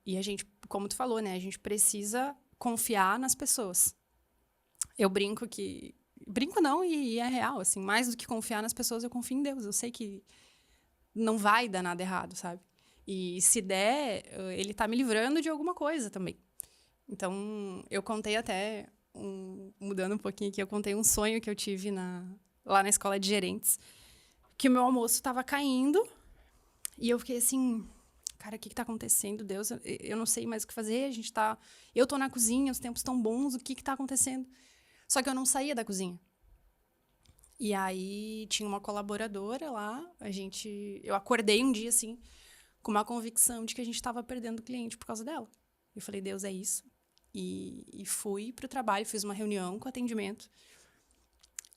E a gente, como tu falou, né? A gente precisa confiar nas pessoas. Eu brinco que... Brinco não, e é real, assim. Mais do que confiar nas pessoas, eu confio em Deus. Eu sei que não vai dar nada errado, sabe? E se der, ele tá me livrando de alguma coisa também. Então, eu contei até, mudando um pouquinho aqui, eu contei um sonho que eu tive lá na escola de gerentes, que o meu almoço estava caindo, e eu fiquei assim, cara, o que tá acontecendo, Deus? Eu não sei mais o que fazer, eu tô na cozinha, os tempos estão bons, o que tá acontecendo? Só que eu não saía da cozinha. E aí, tinha uma colaboradora lá, eu acordei um dia, assim, com uma convicção de que a gente estava perdendo cliente por causa dela. Eu falei, Deus, é isso? E fui pro trabalho, fiz uma reunião com atendimento.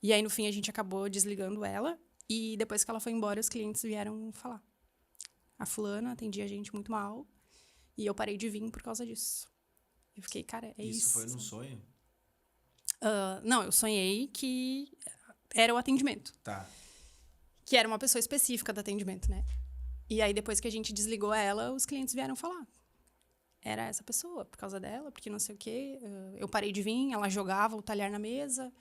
E aí, no fim, a gente acabou desligando ela. E depois que ela foi embora, os clientes vieram falar. A fulana atendia a gente muito mal. E eu parei de vir por causa disso. Eu fiquei, cara, é isso. Isso foi num sonho? Não, eu sonhei que era o atendimento. Tá. Que era uma pessoa específica do atendimento, né? E aí, depois que a gente desligou ela, os clientes vieram falar. Era essa pessoa, por causa dela, porque não sei o quê. Eu parei de vir, ela jogava o talher na mesa,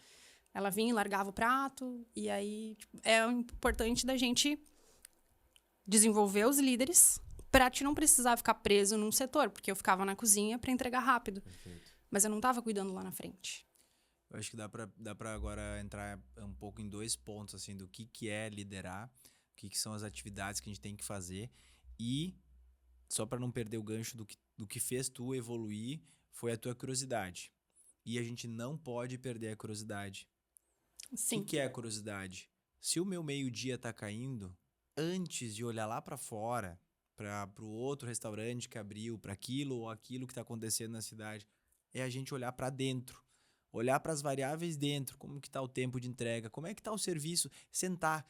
ela vinha e largava o prato. E aí, é importante da gente desenvolver os líderes para te não precisar ficar preso num setor, porque eu ficava na cozinha para entregar rápido. Perfeito. Mas eu não estava cuidando lá na frente. Eu acho que dá pra agora entrar um pouco em 2 pontos, assim, do que é liderar, o que são as atividades que a gente tem que fazer e, só para não perder o gancho do que fez tu evoluir, foi a tua curiosidade. E a gente não pode perder a curiosidade. Sim. O que é a curiosidade? Se o meu meio-dia tá caindo, antes de olhar lá para fora, para o outro restaurante que abriu, para aquilo ou aquilo que tá acontecendo na cidade, é a gente olhar para dentro. Olhar para as variáveis dentro, como que está o tempo de entrega, como é que está o serviço, sentar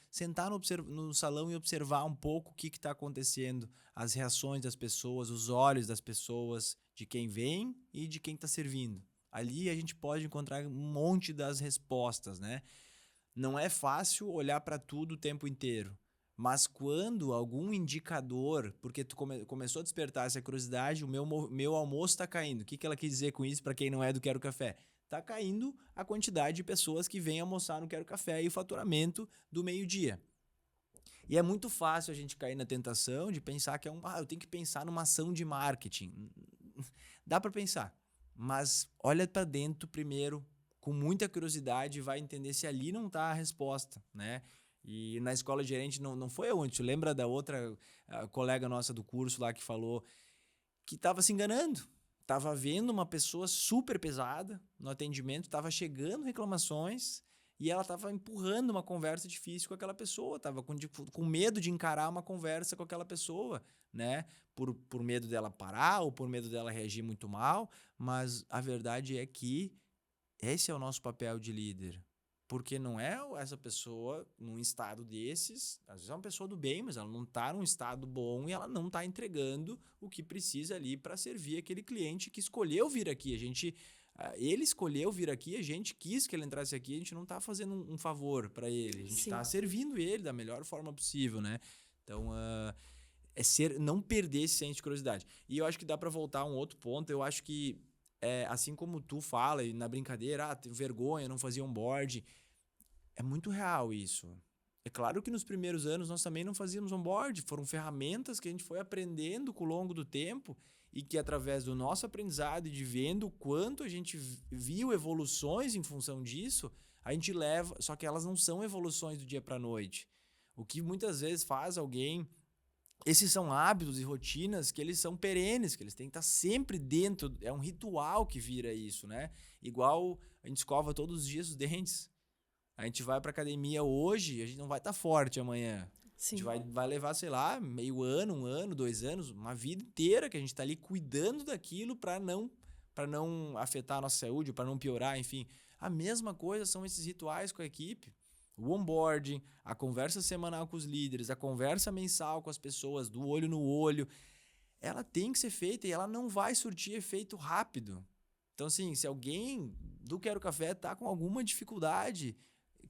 no salão e observar um pouco o que está acontecendo, as reações das pessoas, os olhos das pessoas, de quem vem e de quem está servindo. Ali a gente pode encontrar um monte das respostas, né? Não é fácil olhar para tudo o tempo inteiro, mas quando algum indicador, porque tu começou a despertar essa curiosidade, o meu almoço está caindo. O que ela quis dizer com isso para quem não é do Quero Café? Tá caindo a quantidade de pessoas que vêm almoçar no Quero Café e o faturamento do meio-dia. E é muito fácil a gente cair na tentação de pensar que eu tenho que pensar numa ação de marketing. Dá para pensar, mas olha para dentro primeiro, com muita curiosidade, e vai entender se ali não tá a resposta, né? E na escola de gerente não foi aonde? Tu lembra da outra colega nossa do curso lá que falou que estava se enganando? Tava vendo uma pessoa super pesada no atendimento, tava chegando reclamações e ela tava empurrando uma conversa difícil com aquela pessoa, tava com medo de encarar uma conversa com aquela pessoa, né? Por medo dela parar ou por medo dela reagir muito mal, mas a verdade é que esse é o nosso papel de líder. Porque não é essa pessoa num estado desses, às vezes é uma pessoa do bem, mas ela não está num estado bom e ela não está entregando o que precisa ali para servir aquele cliente que escolheu vir aqui. Ele escolheu vir aqui, a gente quis que ele entrasse aqui, a gente não está fazendo um favor para ele, a gente está servindo ele da melhor forma possível, né? Então, não perder esse senso de curiosidade. E eu acho que dá para voltar a um outro ponto, eu acho que assim como tu fala e na brincadeira, tenho vergonha, não fazia onboard, é muito real isso. É claro que nos primeiros anos nós também não fazíamos onboard, foram ferramentas que a gente foi aprendendo ao longo do tempo e que através do nosso aprendizado e de vendo o quanto a gente viu evoluções em função disso, a gente leva, só que elas não são evoluções do dia para a noite. O que muitas vezes faz alguém... Esses são hábitos e rotinas que eles são perenes, que eles têm que estar sempre dentro. É um ritual que vira isso, né? Igual a gente escova todos os dias os dentes. A gente vai pra academia hoje, a gente não vai estar forte amanhã. Sim. A gente vai levar, sei lá, meio ano, 1 ano, 2 anos, uma vida inteira que a gente tá ali cuidando daquilo para não afetar a nossa saúde, para não piorar, enfim. A mesma coisa são esses rituais com a equipe. O onboarding, a conversa semanal com os líderes, a conversa mensal com as pessoas, do olho no olho, ela tem que ser feita e ela não vai surtir efeito rápido. Então, assim, se alguém do Quero Café tá com alguma dificuldade,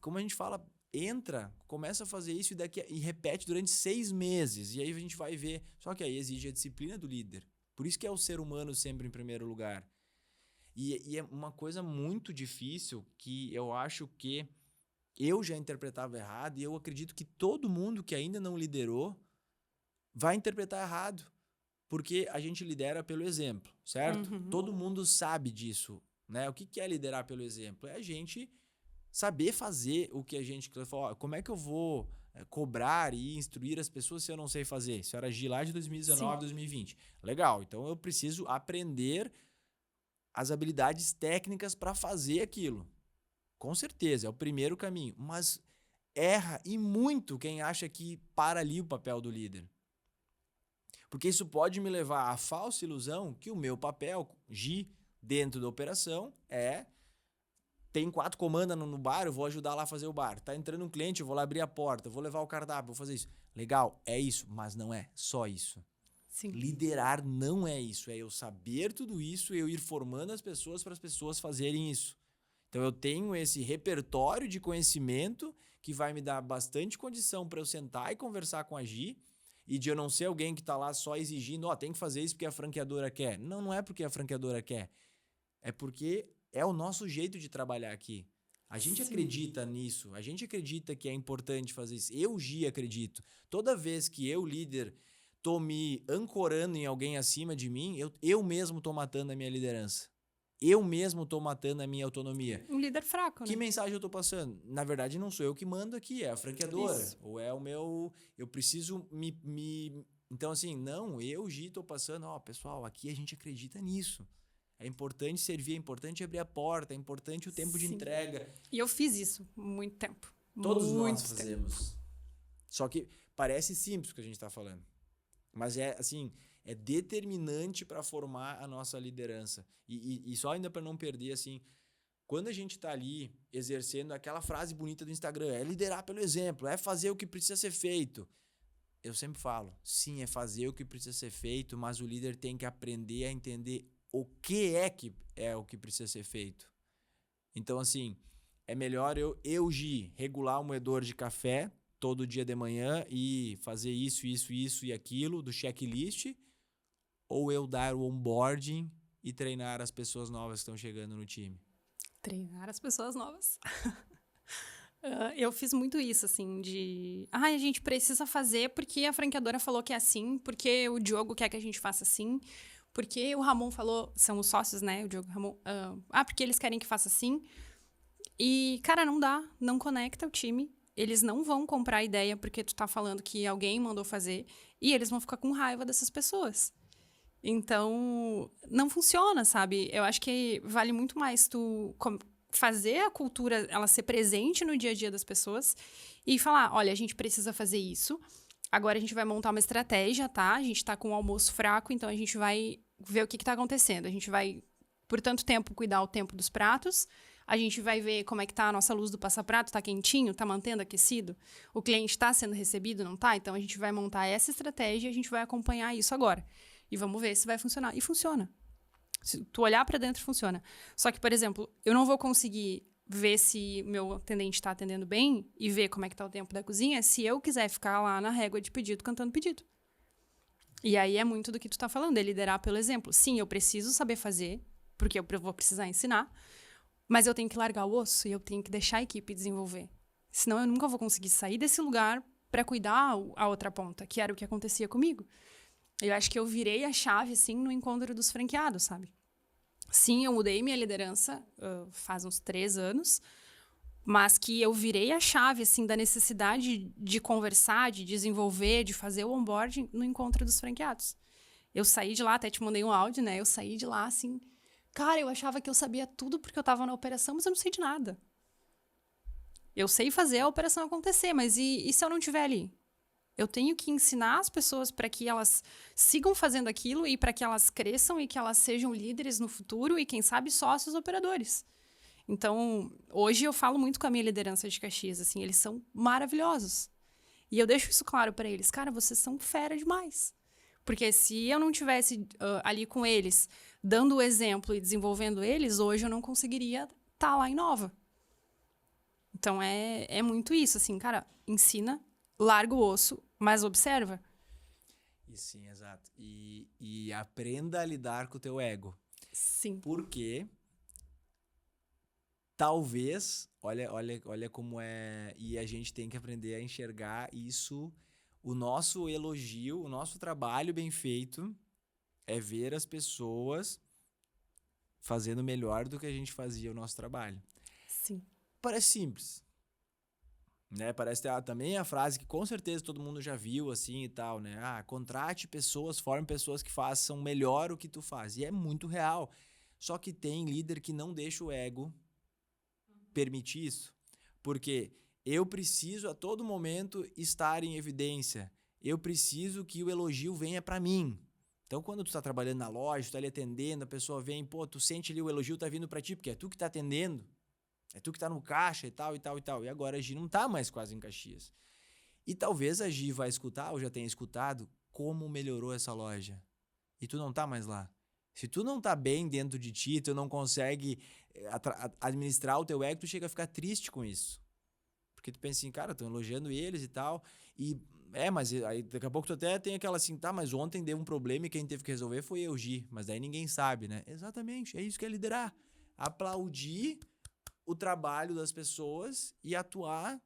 como a gente fala, entra, começa a fazer isso e repete durante 6 meses. E aí a gente vai ver. Só que aí exige a disciplina do líder. Por isso que é o ser humano sempre em primeiro lugar. E é uma coisa muito difícil que eu acho que eu já interpretava errado e eu acredito que todo mundo que ainda não liderou vai interpretar errado. Porque a gente lidera pelo exemplo, certo? Uhum. Todo mundo sabe disso, né? O que é liderar pelo exemplo? É a gente saber fazer o que a gente... Como é que eu vou cobrar e instruir as pessoas se eu não sei fazer? Isso era agir lá de 2019, Sim. 2020. Legal, então eu preciso aprender as habilidades técnicas para fazer aquilo. Com certeza, é o primeiro caminho. Mas erra e muito quem acha que para ali o papel do líder. Porque isso pode me levar à falsa ilusão que o meu papel, Gi, dentro da operação, tem 4 comandas no bar, eu vou ajudar lá a fazer o bar. Tá entrando um cliente, eu vou lá abrir a porta, eu vou levar o cardápio, vou fazer isso. Legal, é isso, mas não é só isso. Sim. Liderar não é isso, é eu saber tudo isso e eu ir formando as pessoas para as pessoas fazerem isso. Então eu tenho esse repertório de conhecimento que vai me dar bastante condição para eu sentar e conversar com a Gi e de eu não ser alguém que está lá só exigindo, tem que fazer isso porque a franqueadora quer. Não, não é porque a franqueadora quer. É porque é o nosso jeito de trabalhar aqui. A gente acredita nisso, a gente acredita que é importante fazer isso. Eu, Gi, acredito. Toda vez que eu, líder, tô me ancorando em alguém acima de mim, eu mesmo tô matando a minha liderança. Eu mesmo tô matando a minha autonomia. Um líder fraco, né? Que mensagem eu tô passando? Na verdade, não sou eu que mando aqui, é a franqueadora. Isso. Ou é o meu... Eu preciso me... Então, assim, não, eu, Gi, tô passando... pessoal, aqui a gente acredita nisso. É importante servir, é importante abrir a porta, é importante o tempo de entrega. E eu fiz isso muito tempo. Todos nós fazemos. Só que parece simples o que a gente tá falando. Mas é, assim... É determinante para formar a nossa liderança. E só ainda para não perder, assim, quando a gente está ali exercendo aquela frase bonita do Instagram, é liderar pelo exemplo, é fazer o que precisa ser feito. Eu sempre falo, sim, é fazer o que precisa ser feito, mas o líder tem que aprender a entender o que é o que precisa ser feito. Então, assim, é melhor eu Gi, regular o moedor de café todo dia de manhã e fazer isso e aquilo do checklist, ou eu dar o onboarding e treinar as pessoas novas que estão chegando no time? Treinar as pessoas novas. Eu fiz muito isso, assim, a gente precisa fazer porque a franqueadora falou que é assim, porque o Diogo quer que a gente faça assim, porque o Ramon falou, são os sócios, né, o Diogo e o Ramon, porque eles querem que faça assim. E, cara, não dá, não conecta o time. Eles não vão comprar a ideia porque tu tá falando que alguém mandou fazer e eles vão ficar com raiva dessas pessoas. Então, não funciona, sabe? Eu acho que vale muito mais tu fazer a cultura, ela ser presente no dia a dia das pessoas e falar, olha, a gente precisa fazer isso, agora a gente vai montar uma estratégia, tá? A gente tá com o almoço fraco, então a gente vai ver o que tá acontecendo. A gente vai, por tanto tempo, cuidar o tempo dos pratos, a gente vai ver como é que tá a nossa luz do passaprato, tá quentinho, tá mantendo aquecido, o cliente tá sendo recebido, não tá? Então a gente vai montar essa estratégia e a gente vai acompanhar isso agora. E vamos ver se vai funcionar. E funciona. Se tu olhar para dentro, funciona. Só que, por exemplo, eu não vou conseguir ver se meu atendente está atendendo bem e ver como é que tá o tempo da cozinha se eu quiser ficar lá na régua de pedido, cantando pedido. E aí é muito do que tu tá falando, é liderar pelo exemplo. Sim, eu preciso saber fazer, porque eu vou precisar ensinar, mas eu tenho que largar o osso e eu tenho que deixar a equipe desenvolver. Senão eu nunca vou conseguir sair desse lugar para cuidar a outra ponta, que era o que acontecia comigo. Eu acho que eu virei a chave, assim, no encontro dos franqueados, sabe? Sim, eu mudei minha liderança faz uns 3 anos, mas que eu virei a chave, assim, da necessidade de conversar, de desenvolver, de fazer o onboarding no encontro dos franqueados. Eu saí de lá, até te mandei um áudio, né? Eu saí de lá, assim... Cara, eu achava que eu sabia tudo porque eu tava na operação, mas eu não sei de nada. Eu sei fazer a operação acontecer, mas e se eu não estiver ali? Eu tenho que ensinar as pessoas para que elas sigam fazendo aquilo e para que elas cresçam e que elas sejam líderes no futuro e, quem sabe, sócios operadores. Então, hoje eu falo muito com a minha liderança de Caxias, assim, eles são maravilhosos. E eu deixo isso claro para eles. Cara, vocês são fera demais. Porque se eu não tivesse ali com eles, dando o exemplo e desenvolvendo eles, hoje eu não conseguiria estar lá em Nova. Então, é muito isso, assim, cara, ensina, larga o osso, mas observa. E sim, exato. E aprenda a lidar com o teu ego. Sim. Porque talvez, olha como é, e a gente tem que aprender a enxergar isso, o nosso elogio, o nosso trabalho bem feito é ver as pessoas fazendo melhor do que a gente fazia o nosso trabalho. Sim. Parece simples, né? Parece ter também a frase que com certeza todo mundo já viu assim e tal, né? Contrate pessoas, forme pessoas que façam melhor o que tu faz. E é muito real. Só que tem líder que não deixa o ego permitir isso. Porque eu preciso a todo momento estar em evidência. Eu preciso que o elogio venha para mim. Então, quando tu tá trabalhando na loja, tu tá ali atendendo, a pessoa vem, pô, tu sente ali o elogio tá vindo para ti, porque é tu que tá atendendo. É tu que tá no caixa e tal, e tal, e tal. E agora a Gi não tá mais quase em Caxias. E talvez a Gi vai escutar, ou já tenha escutado, como melhorou essa loja. E tu não tá mais lá. Se tu não tá bem dentro de ti, tu não consegue administrar o teu ego, tu chega a ficar triste com isso. Porque tu pensa assim, cara, estão elogiando eles e tal. Mas aí daqui a pouco tu até tem aquela assim, tá, mas ontem deu um problema e quem teve que resolver foi eu, Gi. Mas daí ninguém sabe, né? Exatamente, é isso que é liderar. Aplaudir o trabalho das pessoas e atuar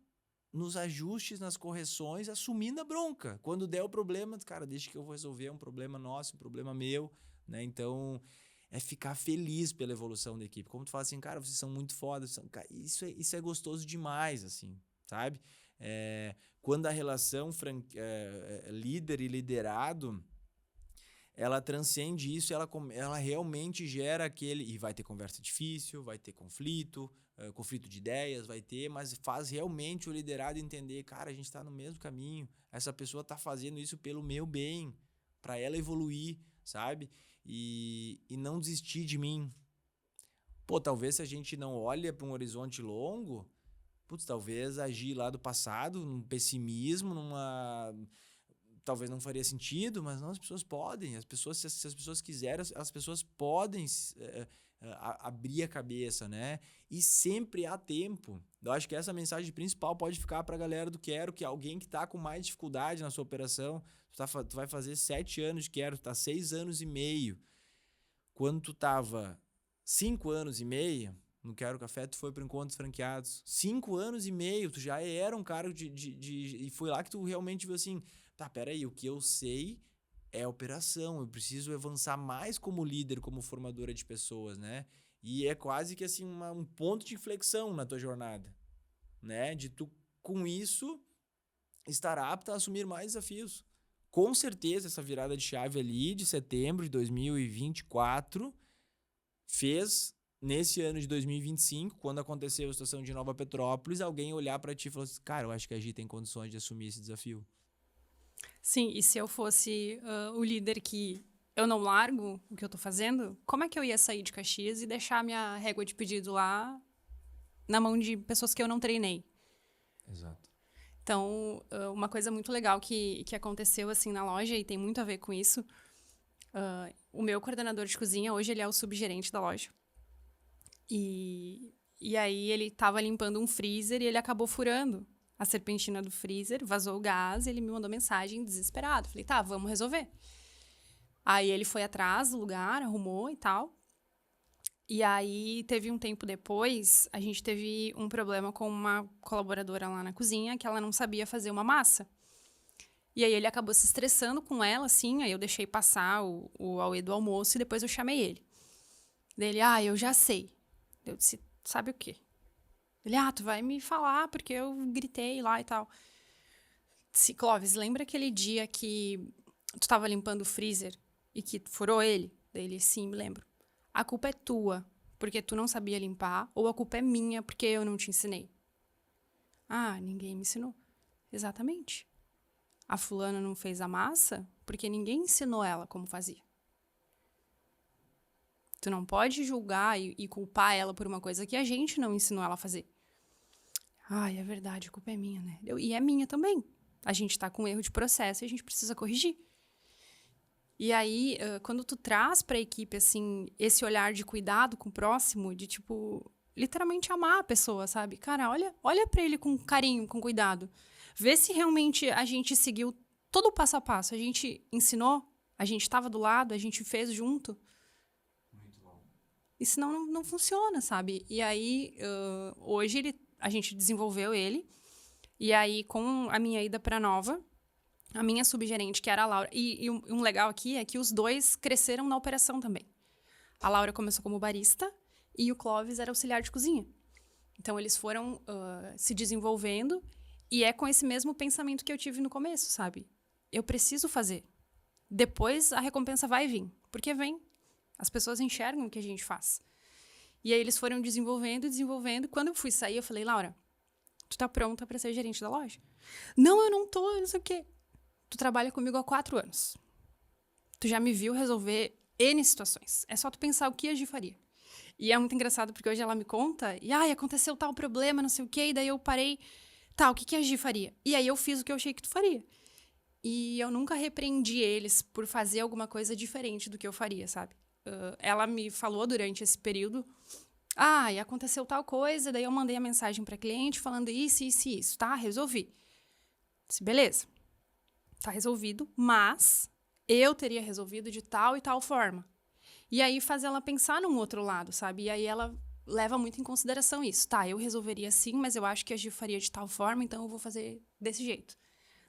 nos ajustes, nas correções, assumindo a bronca. Quando der o problema, cara, deixa que eu vou resolver, é um problema nosso, um problema meu, né? Então, é ficar feliz pela evolução da equipe. Como tu fala assim, cara, vocês são muito fodas, cara, isso é gostoso demais, assim, sabe? Quando a relação líder e liderado, ela transcende isso, ela realmente gera aquele... E vai ter conversa difícil, vai ter conflito de ideias, mas faz realmente o liderado entender, cara, a gente tá no mesmo caminho, essa pessoa tá fazendo isso pelo meu bem, para ela evoluir, sabe? E não desistir de mim. Pô, talvez se a gente não olha para um horizonte longo, talvez agir lá do passado, num pessimismo, talvez não faria sentido, mas não, as pessoas podem, se as pessoas quiserem, as pessoas podem abrir a cabeça, né? E sempre há tempo. Eu acho que essa mensagem principal pode ficar para a galera do Quero, que alguém que está com mais dificuldade na sua operação, tu vai fazer 7 anos de Quero, tu tá 6 anos e meio. Quando tu tava 5 anos e meio, no Quero Café, tu foi para encontros franqueados. 5 anos e meio, tu já era um cara e foi lá que tu realmente viu assim, tá, peraí, o que eu sei é operação, eu preciso avançar mais como líder, como formadora de pessoas, né? E é quase que assim um ponto de inflexão na tua jornada, né? De tu, com isso, estar apta a assumir mais desafios. Com certeza, essa virada de chave ali, de setembro de 2024, fez, nesse ano de 2025, quando aconteceu a situação de Nova Petrópolis, alguém olhar para ti e falar assim, cara, eu acho que a Gi tem condições de assumir esse desafio. Sim, e se eu fosse o líder que eu não largo o que eu tô fazendo, como é que eu ia sair de Caxias e deixar minha régua de pedido lá na mão de pessoas que eu não treinei? Exato. Então, uma coisa muito legal que aconteceu assim na loja, e tem muito a ver com isso, o meu coordenador de cozinha, hoje ele é o subgerente da loja. E aí ele tava limpando um freezer e ele acabou furando a serpentina do freezer, vazou o gás, e ele me mandou mensagem desesperado. Falei, tá, vamos resolver. Aí ele foi atrás do lugar, arrumou e tal. E aí, teve um tempo depois, a gente teve um problema com uma colaboradora lá na cozinha, que ela não sabia fazer uma massa. E aí ele acabou se estressando com ela, assim, aí eu deixei passar o auê do almoço e depois eu chamei ele. Dele, eu já sei. Eu disse, sabe o quê? Ele, tu vai me falar porque eu gritei lá e tal. Disse, Clóvis, lembra aquele dia que tu tava limpando o freezer e que furou ele? Ele, sim, me lembro. A culpa é tua, porque tu não sabia limpar, ou a culpa é minha, porque eu não te ensinei? Ninguém me ensinou. Exatamente. A fulana não fez a massa porque ninguém ensinou ela como fazia. Tu não pode julgar e culpar ela por uma coisa que a gente não ensinou ela a fazer. É verdade, a culpa é minha, né? E é minha também. A gente tá com erro de processo e a gente precisa corrigir. E aí, quando tu traz pra equipe, assim, esse olhar de cuidado com o próximo, de, tipo, literalmente amar a pessoa, sabe? Cara, olha pra ele com carinho, com cuidado. Vê se realmente a gente seguiu todo o passo a passo. A gente ensinou, a gente estava do lado, a gente fez junto. Muito bom. E senão não funciona, sabe? E aí, hoje a gente desenvolveu ele. E aí, com a minha ida pra Nova, a minha subgerente, que era a Laura... E um legal aqui é que os dois cresceram na operação também. A Laura começou como barista e o Clóvis era auxiliar de cozinha. Então, eles foram se desenvolvendo e é com esse mesmo pensamento que eu tive no começo, sabe? Eu preciso fazer. Depois, a recompensa vai vir. Porque vem. As pessoas enxergam o que a gente faz. E aí, eles foram desenvolvendo. Quando eu fui sair, eu falei, Laura, tu tá pronta pra ser gerente da loja? Não, eu não tô, não sei o quê. Tu trabalha comigo há 4 anos. Tu já me viu resolver N situações. É só tu pensar o que a Gi faria. E é muito engraçado, porque hoje ela me conta, aconteceu tal problema, não sei o quê, e daí eu parei, o que a Gi faria? E aí eu fiz o que eu achei que tu faria. E eu nunca repreendi eles por fazer alguma coisa diferente do que eu faria, sabe? Ela me falou durante esse período, e aconteceu tal coisa, daí eu mandei a mensagem pra cliente falando isso, tá? Resolvi. Disse, beleza. Tá resolvido, mas eu teria resolvido de tal e tal forma. E aí faz ela pensar num outro lado, sabe? E aí ela leva muito em consideração isso. Tá, eu resolveria assim, mas eu acho que a Gi faria de tal forma, então eu vou fazer desse jeito.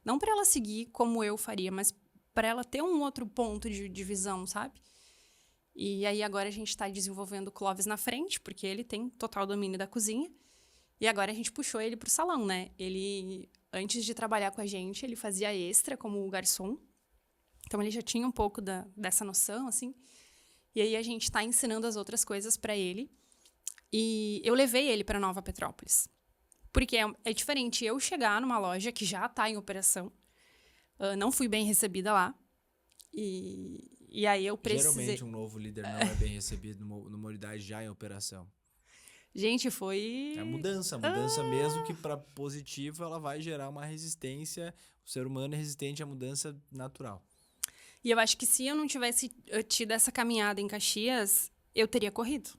Não para ela seguir como eu faria, mas para ela ter um outro ponto de visão, sabe? E aí agora a gente está desenvolvendo o Clóvis na frente, porque ele tem total domínio da cozinha. E agora a gente puxou ele pro salão, né? Ele, antes de trabalhar com a gente, ele fazia extra como garçom. Então ele já tinha um pouco dessa noção, assim. E aí a gente tá ensinando as outras coisas para ele. E eu levei ele para Nova Petrópolis. Porque é diferente eu chegar numa loja que já tá em operação. Não fui bem recebida lá. E aí eu precisei... Geralmente um novo líder não é bem recebido numa unidade já em operação. Gente, foi... É a mudança mesmo, que para positivo ela vai gerar uma resistência. O ser humano é resistente à mudança natural. E eu acho que se eu não tivesse tido essa caminhada em Caxias, eu teria corrido.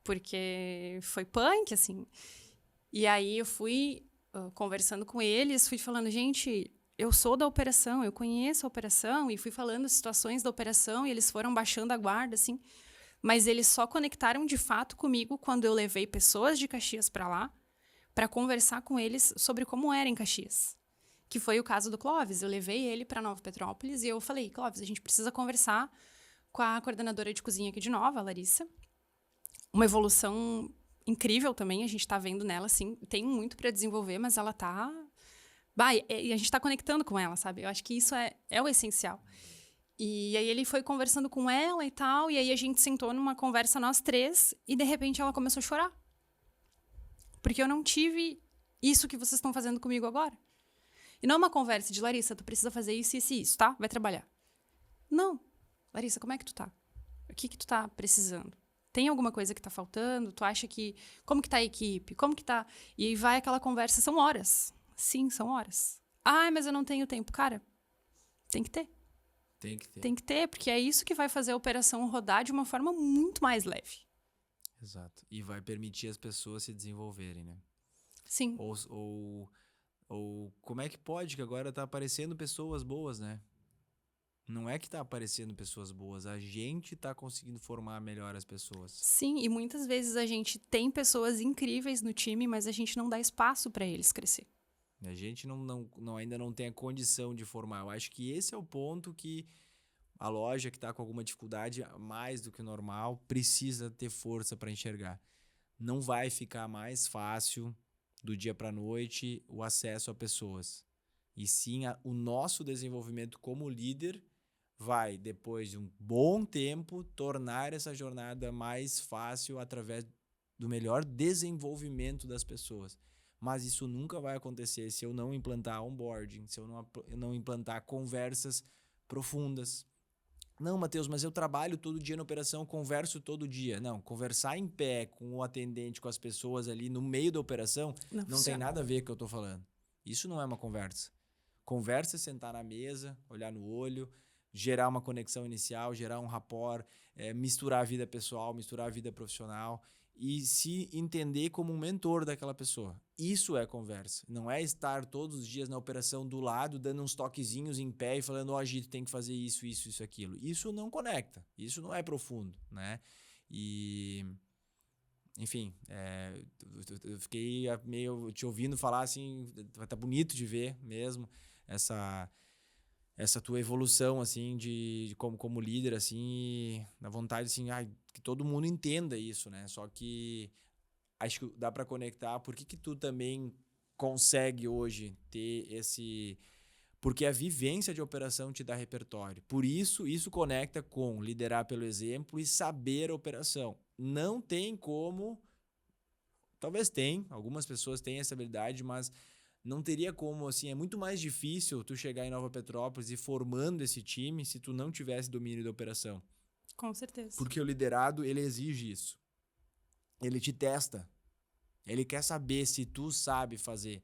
Porque foi punk, assim. E aí eu fui conversando com eles, fui falando, gente, eu sou da operação, eu conheço a operação, e fui falando situações da operação, e eles foram baixando a guarda, assim. Mas eles só conectaram de fato comigo quando eu levei pessoas de Caxias para lá, para conversar com eles sobre como era em Caxias. Que foi o caso do Clóvis. Eu levei ele para Nova Petrópolis e eu falei, Clóvis, a gente precisa conversar com a coordenadora de cozinha aqui de Nova, a Larissa. Uma evolução incrível também, a gente tá vendo nela, assim. Tem muito para desenvolver, mas ela tá... E a gente tá conectando com ela, sabe? Eu acho que isso é o essencial. E aí ele foi conversando com ela e tal, e aí a gente sentou numa conversa nós três, e de repente ela começou a chorar. Porque eu não tive isso que vocês estão fazendo comigo agora. E não é uma conversa de, Larissa, tu precisa fazer isso, isso e isso, tá? Vai trabalhar. Não. Larissa, como é que tu tá? O que tu tá precisando? Tem alguma coisa que tá faltando? Tu acha que... Como que tá a equipe? Como que tá... E aí vai aquela conversa, são horas. Sim, são horas. Mas eu não tenho tempo. Cara, tem que ter. Tem que ter. Tem que ter, porque é isso que vai fazer a operação rodar de uma forma muito mais leve. Exato. E vai permitir as pessoas se desenvolverem, né? Sim. Ou como é que pode que agora tá aparecendo pessoas boas, né? Não é que tá aparecendo pessoas boas, a gente tá conseguindo formar melhor as pessoas. Sim, e muitas vezes a gente tem pessoas incríveis no time, mas a gente não dá espaço para eles crescer. A gente ainda não tem a condição de formar. Eu acho que esse é o ponto que a loja que está com alguma dificuldade, mais do que o normal, precisa ter força para enxergar. Não vai ficar mais fácil do dia para a noite o acesso a pessoas. E sim, o nosso desenvolvimento como líder vai, depois de um bom tempo, tornar essa jornada mais fácil através do melhor desenvolvimento das pessoas. Mas isso nunca vai acontecer se eu não implantar onboarding, se eu não implantar conversas profundas. Não, Matheus, mas eu trabalho todo dia na operação, converso todo dia. Não, conversar em pé com o atendente, com as pessoas ali no meio da operação, não tem nada a ver com o que eu estou falando. Isso não é uma conversa. Conversa é sentar na mesa, olhar no olho, gerar uma conexão inicial, gerar um rapport, misturar a vida pessoal, misturar a vida profissional e se entender como um mentor daquela pessoa. Isso é conversa. Não é estar todos os dias na operação do lado, dando uns toquezinhos em pé e falando, ó, Gito, tem que fazer isso, isso, isso, aquilo. Isso não conecta. Isso não é profundo, né? E... Enfim, eu fiquei meio te ouvindo falar assim, tá bonito de ver mesmo essa tua evolução, assim, de como líder, assim, e na vontade, assim, que todo mundo entenda isso, né? Só que acho que dá para conectar. Por que tu também consegue hoje ter esse... Porque a vivência de operação te dá repertório. Por isso conecta com liderar pelo exemplo e saber a operação. Não tem como... Talvez tenha, algumas pessoas têm essa habilidade, mas não teria como, assim, é muito mais difícil tu chegar em Nova Petrópolis e formando esse time se tu não tivesse domínio da operação. Com certeza. Porque o liderado, ele exige isso. Ele te testa. Ele quer saber se tu sabe fazer.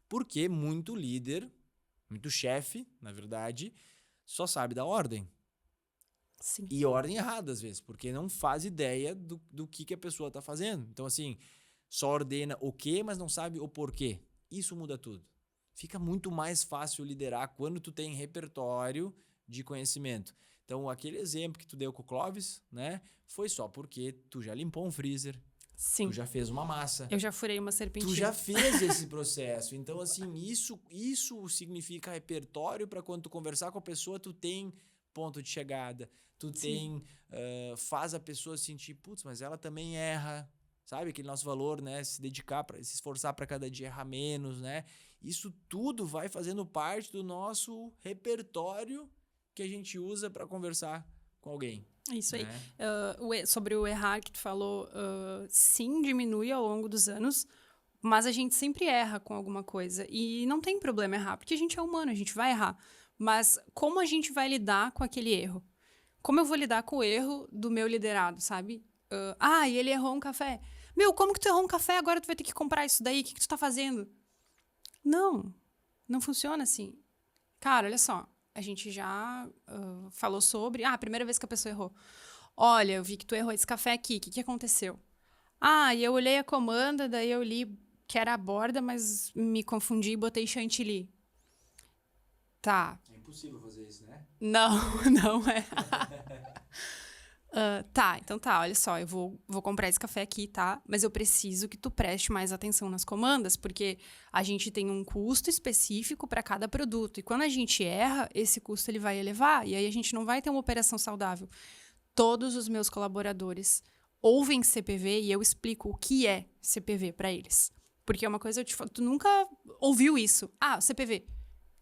Porque muito líder, muito chefe, na verdade, só sabe dar ordem. Sim. E ordem errada, às vezes, porque não faz ideia do que a pessoa está fazendo. Então, assim, só ordena o quê, mas não sabe o porquê. Isso muda tudo. Fica muito mais fácil liderar quando tu tem repertório de conhecimento. Então, aquele exemplo que tu deu com o Clóvis, né, foi só porque tu já limpou um freezer. Sim. Tu já fez uma massa. Eu já furei uma serpentina. Tu já fez esse processo. Então, assim, isso significa repertório para quando tu conversar com a pessoa, tu tem ponto de chegada. Tu tem... faz a pessoa sentir, putz, mas ela também erra. Sabe? Aquele nosso valor, né? Se dedicar, se esforçar para cada dia errar menos, né? Isso tudo vai fazendo parte do nosso repertório que a gente usa para conversar com alguém. Isso aí. Né? Sobre o errar que tu falou, sim, diminui ao longo dos anos, mas a gente sempre erra com alguma coisa. E não tem problema errar, porque a gente é humano, a gente vai errar. Mas como a gente vai lidar com aquele erro? Como eu vou lidar com o erro do meu liderado, sabe? E ele errou um café. Meu, como que tu errou um café? Agora tu vai ter que comprar isso daí. O que tu tá fazendo? Não funciona assim. Cara, olha só. A gente já falou sobre... a primeira vez que a pessoa errou. Olha, eu vi que tu errou esse café aqui. O que aconteceu? E eu olhei a comanda, daí eu li que era a borda, mas me confundi e botei chantilly. Tá. É impossível fazer isso, né? Não é. Então olha só, eu vou comprar esse café aqui, tá? Mas eu preciso que tu preste mais atenção nas comandas, porque a gente tem um custo específico para cada produto. E quando a gente erra, esse custo ele vai elevar, e aí a gente não vai ter uma operação saudável. Todos os meus colaboradores ouvem CPV e eu explico o que é CPV para eles. Porque é uma coisa, eu te falo, tu nunca ouviu isso. CPV.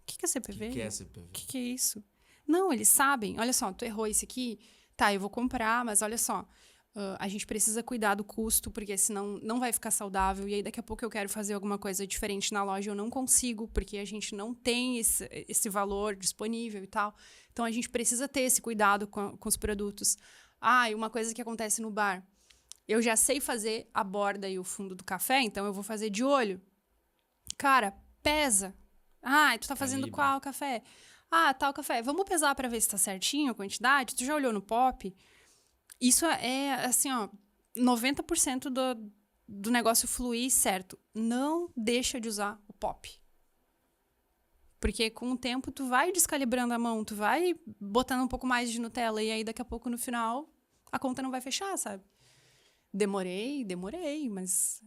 O que é CPV? O que é CPV? O que é isso? Não, eles sabem. Olha só, tu errou esse aqui... Tá, eu vou comprar, mas olha só, a gente precisa cuidar do custo, porque senão não vai ficar saudável. E aí daqui a pouco eu quero fazer alguma coisa diferente na loja, eu não consigo, porque a gente não tem esse valor disponível e tal. Então a gente precisa ter esse cuidado com os produtos. E uma coisa que acontece no bar, eu já sei fazer a borda e o fundo do café, então eu vou fazer de olho. Cara, pesa. Tu tá fazendo qual café? Tal café. Vamos pesar para ver se tá certinho a quantidade? Tu já olhou no pop? Isso é, assim, 90% do negócio fluir certo. Não deixa de usar o pop. Porque com o tempo tu vai descalibrando a mão, tu vai botando um pouco mais de Nutella e aí daqui a pouco no final a conta não vai fechar, sabe? Demorei, mas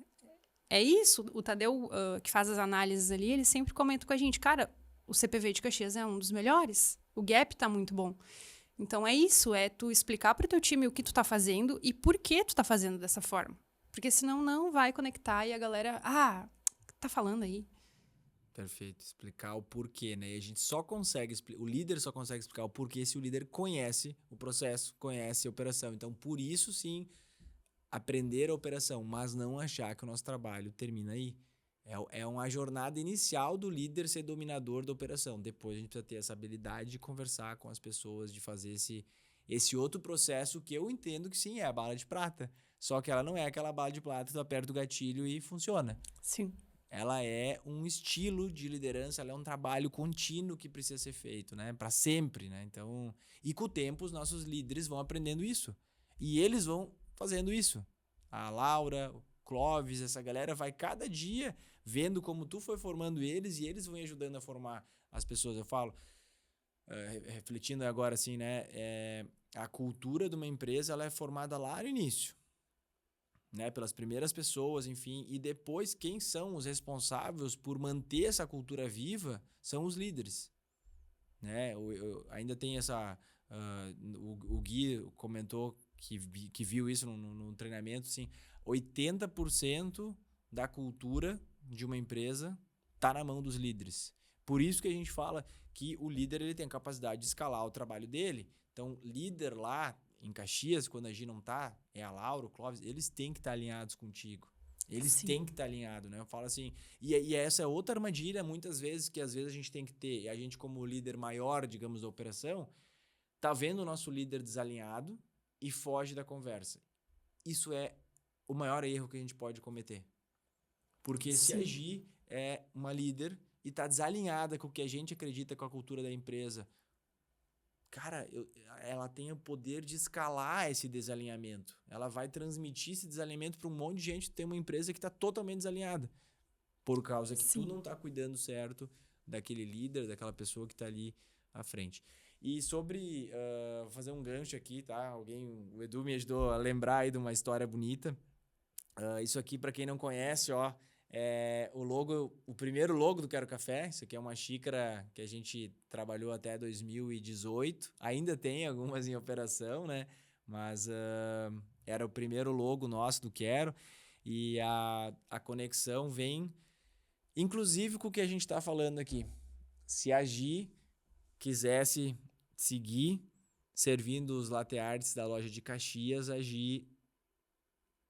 é isso. O Tadeu, que faz as análises ali, ele sempre comenta com a gente, cara, o CPV de Caxias é um dos melhores. O gap tá muito bom. Então, é isso. É tu explicar pro teu time o que tu tá fazendo e por que tu tá fazendo dessa forma. Porque senão não vai conectar e a galera... tá falando aí. Perfeito. Explicar o porquê, né? E a gente só consegue... O líder só consegue explicar o porquê se o líder conhece o processo, conhece a operação. Então, por isso, sim, aprender a operação, mas não achar que o nosso trabalho termina aí. É uma jornada inicial do líder ser dominador da operação. Depois a gente precisa ter essa habilidade de conversar com as pessoas, de fazer esse outro processo que eu entendo que sim, é a bala de prata. Só que ela não é aquela bala de prata que tu aperta o gatilho e funciona. Sim. Ela é um estilo de liderança, ela é um trabalho contínuo que precisa ser feito, né? Para sempre, né? Então, e com o tempo os nossos líderes vão aprendendo isso. E eles vão fazendo isso. A Laura, o Clóvis, essa galera vai cada dia vendo como tu foi formando eles e eles vão ajudando a formar as pessoas. Eu falo, refletindo agora assim, né? A cultura de uma empresa ela é formada lá no início, né? Pelas primeiras pessoas, enfim. E depois quem são os responsáveis por manter essa cultura viva são os líderes, né? Ainda tem essa... o Gui comentou que viu isso no treinamento, assim, 80% da cultura de uma empresa está na mão dos líderes. Por isso que a gente fala que o líder ele tem a capacidade de escalar o trabalho dele. Então, líder lá em Caxias, quando a Gi não tá, é a Laura, o Clóvis, eles têm que estar alinhados contigo. Eles têm que estar alinhados, né? Eu falo assim, e essa é outra armadilha, muitas vezes, que às vezes a gente tem que ter, e a gente como líder maior, digamos, da operação, tá vendo o nosso líder desalinhado e foge da conversa. Isso é o maior erro que a gente pode cometer. Porque se a Gi é uma líder e tá desalinhada com o que a gente acredita com a cultura da empresa, cara, ela tem o poder de escalar esse desalinhamento. Ela vai transmitir esse desalinhamento para um monte de gente que tem uma empresa que está totalmente desalinhada. Por causa que tu não tá cuidando certo daquele líder, daquela pessoa que está ali à frente. E sobre fazer um gancho aqui, tá? O Edu me ajudou a lembrar aí de uma história bonita. Isso aqui, para quem não conhece, ó, é o primeiro logo do Quero Café. Isso aqui é uma xícara que a gente trabalhou até 2018. Ainda tem algumas em operação, né? Mas era o primeiro logo nosso do Quero. E a conexão vem, inclusive, com o que a gente está falando aqui. Se a Gi quisesse seguir servindo os latte arts da loja de Caxias, a Gi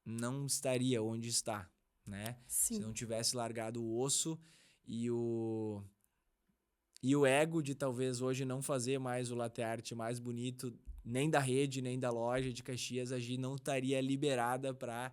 não estaria onde está, né? Sim. Se não tivesse largado o osso e o ego de talvez hoje não fazer mais o latte art mais bonito, nem da rede, nem da loja de Caxias, a Gi não estaria liberada para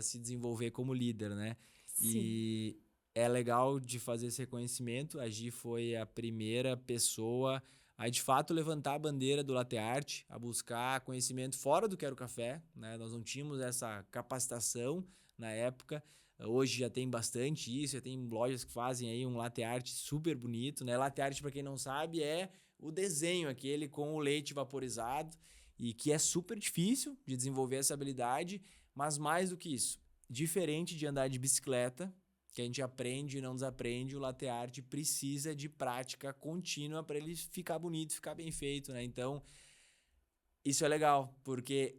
se desenvolver como líder, né? Sim. E é legal de fazer esse reconhecimento. A Gi foi a primeira pessoa a, de fato, levantar a bandeira do latte art, a buscar conhecimento fora do Quero Café, né? Nós não tínhamos essa capacitação na época. Hoje já tem bastante isso, já tem lojas que fazem aí um latte art super bonito, né? Latte art, para quem não sabe, é o desenho aquele com o leite vaporizado e que é super difícil de desenvolver essa habilidade, mas mais do que isso, diferente de andar de bicicleta, que a gente aprende e não desaprende, o latte art precisa de prática contínua para ele ficar bonito, ficar bem feito, né? Então, isso é legal, porque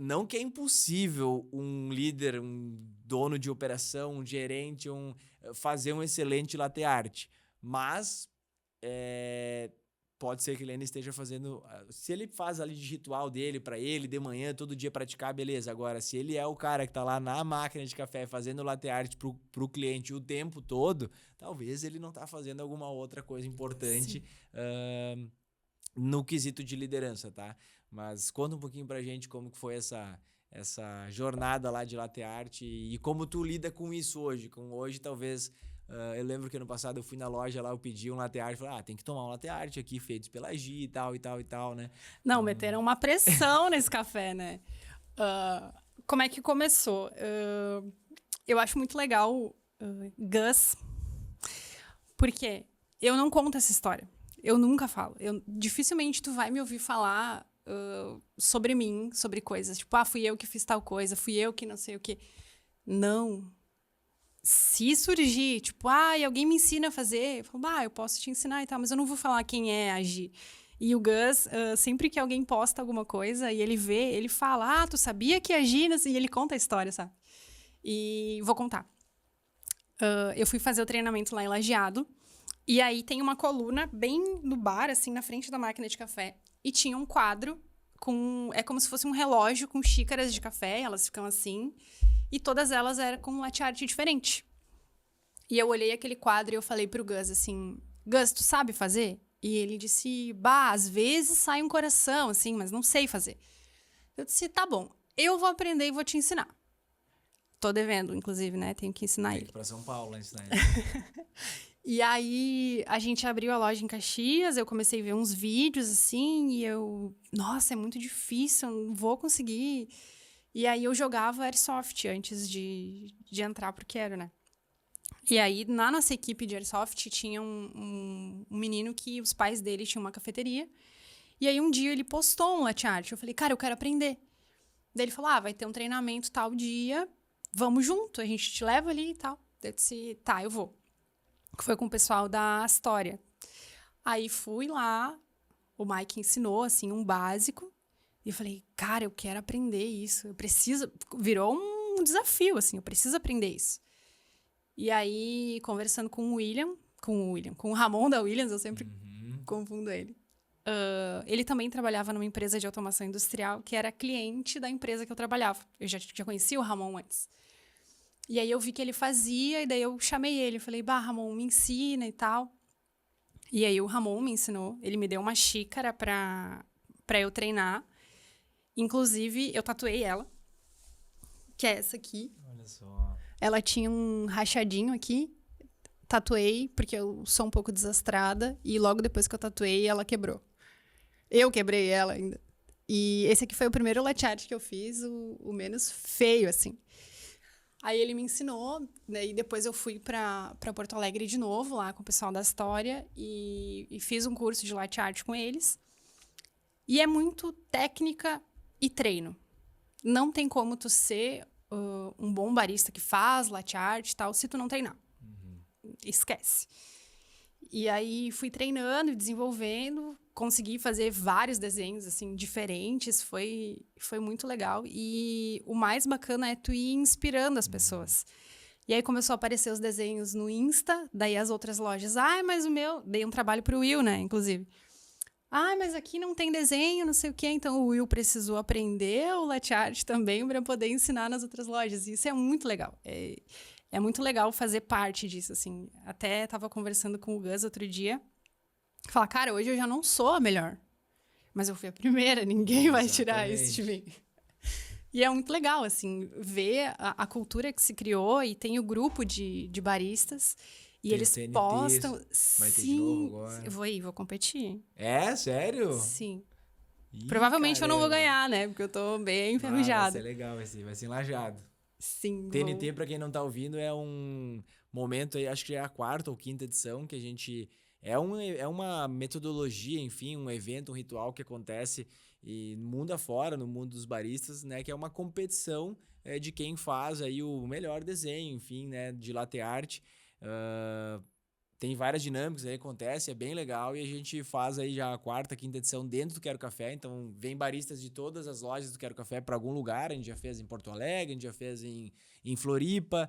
não que é impossível um líder, um dono de operação, um gerente, fazer um excelente latte art, mas pode ser que ele ainda esteja fazendo... Se ele faz ali de ritual dele para ele, de manhã, todo dia praticar, beleza. Agora, se ele é o cara que tá lá na máquina de café fazendo latte art pro cliente o tempo todo, talvez ele não tá fazendo alguma outra coisa importante no quesito de liderança, tá? Mas conta um pouquinho pra gente como que foi essa jornada lá de latte art e como tu lida com isso hoje. Hoje, talvez... eu lembro que ano passado eu fui na loja lá, eu pedi um latte art, falei, tem que tomar um latte art aqui, feito pela Gi e tal, né? Não, meteram uma pressão nesse café, né? Como é que começou? Eu acho muito legal Gus, porque eu não conto essa história. Eu nunca falo. Dificilmente tu vai me ouvir falar sobre mim, sobre coisas. Tipo, fui eu que fiz tal coisa, fui eu que não sei o quê. Não. Se surgir, tipo, e alguém me ensina a fazer, eu falo, eu posso te ensinar e tal, mas eu não vou falar quem é a Gi. E o Gus, sempre que alguém posta alguma coisa e ele vê, ele fala, tu sabia que a Gi... E ele conta a história, sabe? E vou contar. Eu fui fazer o treinamento lá em Lajeado, e aí tem uma coluna bem no bar, assim, na frente da máquina de café, e tinha um quadro é como se fosse um relógio com xícaras de café, elas ficam assim, e todas elas eram com latte art diferente. E eu olhei aquele quadro e eu falei pro Gus assim, Gus, tu sabe fazer? E ele disse, às vezes sai um coração, assim, mas não sei fazer. Eu disse, tá bom, eu vou aprender e vou te ensinar. Tô devendo, inclusive, né? Tenho que ensinar ele. Tem que ir pra São Paulo ensinar ele. E aí, a gente abriu a loja em Caxias, eu comecei a ver uns vídeos, assim, e nossa, é muito difícil, eu não vou conseguir. E aí, eu jogava Airsoft antes de entrar pro Quero, né? E aí, na nossa equipe de Airsoft, tinha um menino que os pais dele tinham uma cafeteria. E aí, um dia, ele postou um latte art. Eu falei, cara, eu quero aprender. Daí ele falou, vai ter um treinamento tal dia, vamos junto, a gente te leva ali e tal. Eu disse, tá, eu vou. Foi com o pessoal da Astoria. Aí, fui lá, o Mike ensinou, assim, um básico. E eu falei, cara, eu quero aprender isso. Eu preciso... Virou um desafio, assim, eu preciso aprender isso. E aí, conversando com o Ramon da Williams, eu sempre confundo ele. Ele também trabalhava numa empresa de automação industrial, que era cliente da empresa que eu trabalhava. Eu já conhecia o Ramon antes. E aí, eu vi que ele fazia, e daí eu chamei ele. Eu falei, Ramon, me ensina e tal. E aí, o Ramon me ensinou. Ele me deu uma xícara pra eu treinar. Inclusive, eu tatuei ela, que é essa aqui. Olha só. Ela tinha um rachadinho aqui. Tatuei, porque eu sou um pouco desastrada. E logo depois que eu tatuei, ela quebrou. Eu quebrei ela ainda. E esse aqui foi o primeiro latte art que eu fiz, o menos feio, assim. Aí ele me ensinou, né, e depois eu fui pra Porto Alegre de novo, lá com o pessoal da Astoria, e fiz um curso de latte art com eles. E é muito técnica e treino. Não tem como tu ser um bom barista que faz latte art e tal, se tu não treinar. Esquece. E aí fui treinando e desenvolvendo, consegui fazer vários desenhos assim diferentes, foi muito legal. E o mais bacana é tu ir inspirando as pessoas. E aí começou a aparecer os desenhos no Insta, daí as outras lojas, mas o meu... Dei um trabalho pro Will, né, inclusive. Mas aqui não tem desenho, não sei o quê. Então, o Will precisou aprender o latte art também para poder ensinar nas outras lojas. E isso é muito legal. É muito legal fazer parte disso, assim. Até estava conversando com o Gus outro dia. Falar, cara, hoje eu já não sou a melhor. Mas eu fui a primeira, ninguém vai tirar isso de mim. E é muito legal, assim, ver a cultura que se criou. E tem o grupo de baristas... E tem eles TNT, postam... Vai ter de novo agora. Eu vou competir. É? Sério? Sim. Provavelmente caramba. Eu não vou ganhar, né? Porque eu tô bem enferrujada. Vai ser legal, vai ser enlajado. Sim. TNT, pra quem não tá ouvindo, é um momento aí, acho que é a 4ª ou 5ª edição, que a gente... É uma metodologia, enfim, um evento, um ritual que acontece e no mundo afora, no mundo dos baristas, né? Que é uma competição de quem faz aí o melhor desenho, enfim, né? De latte art. Tem várias dinâmicas aí, acontece, é bem legal, e a gente faz aí já a 4ª, 5ª edição dentro do Quero Café. Então vem baristas de todas as lojas do Quero Café para algum lugar. A gente já fez em Porto Alegre, a gente já fez em Floripa,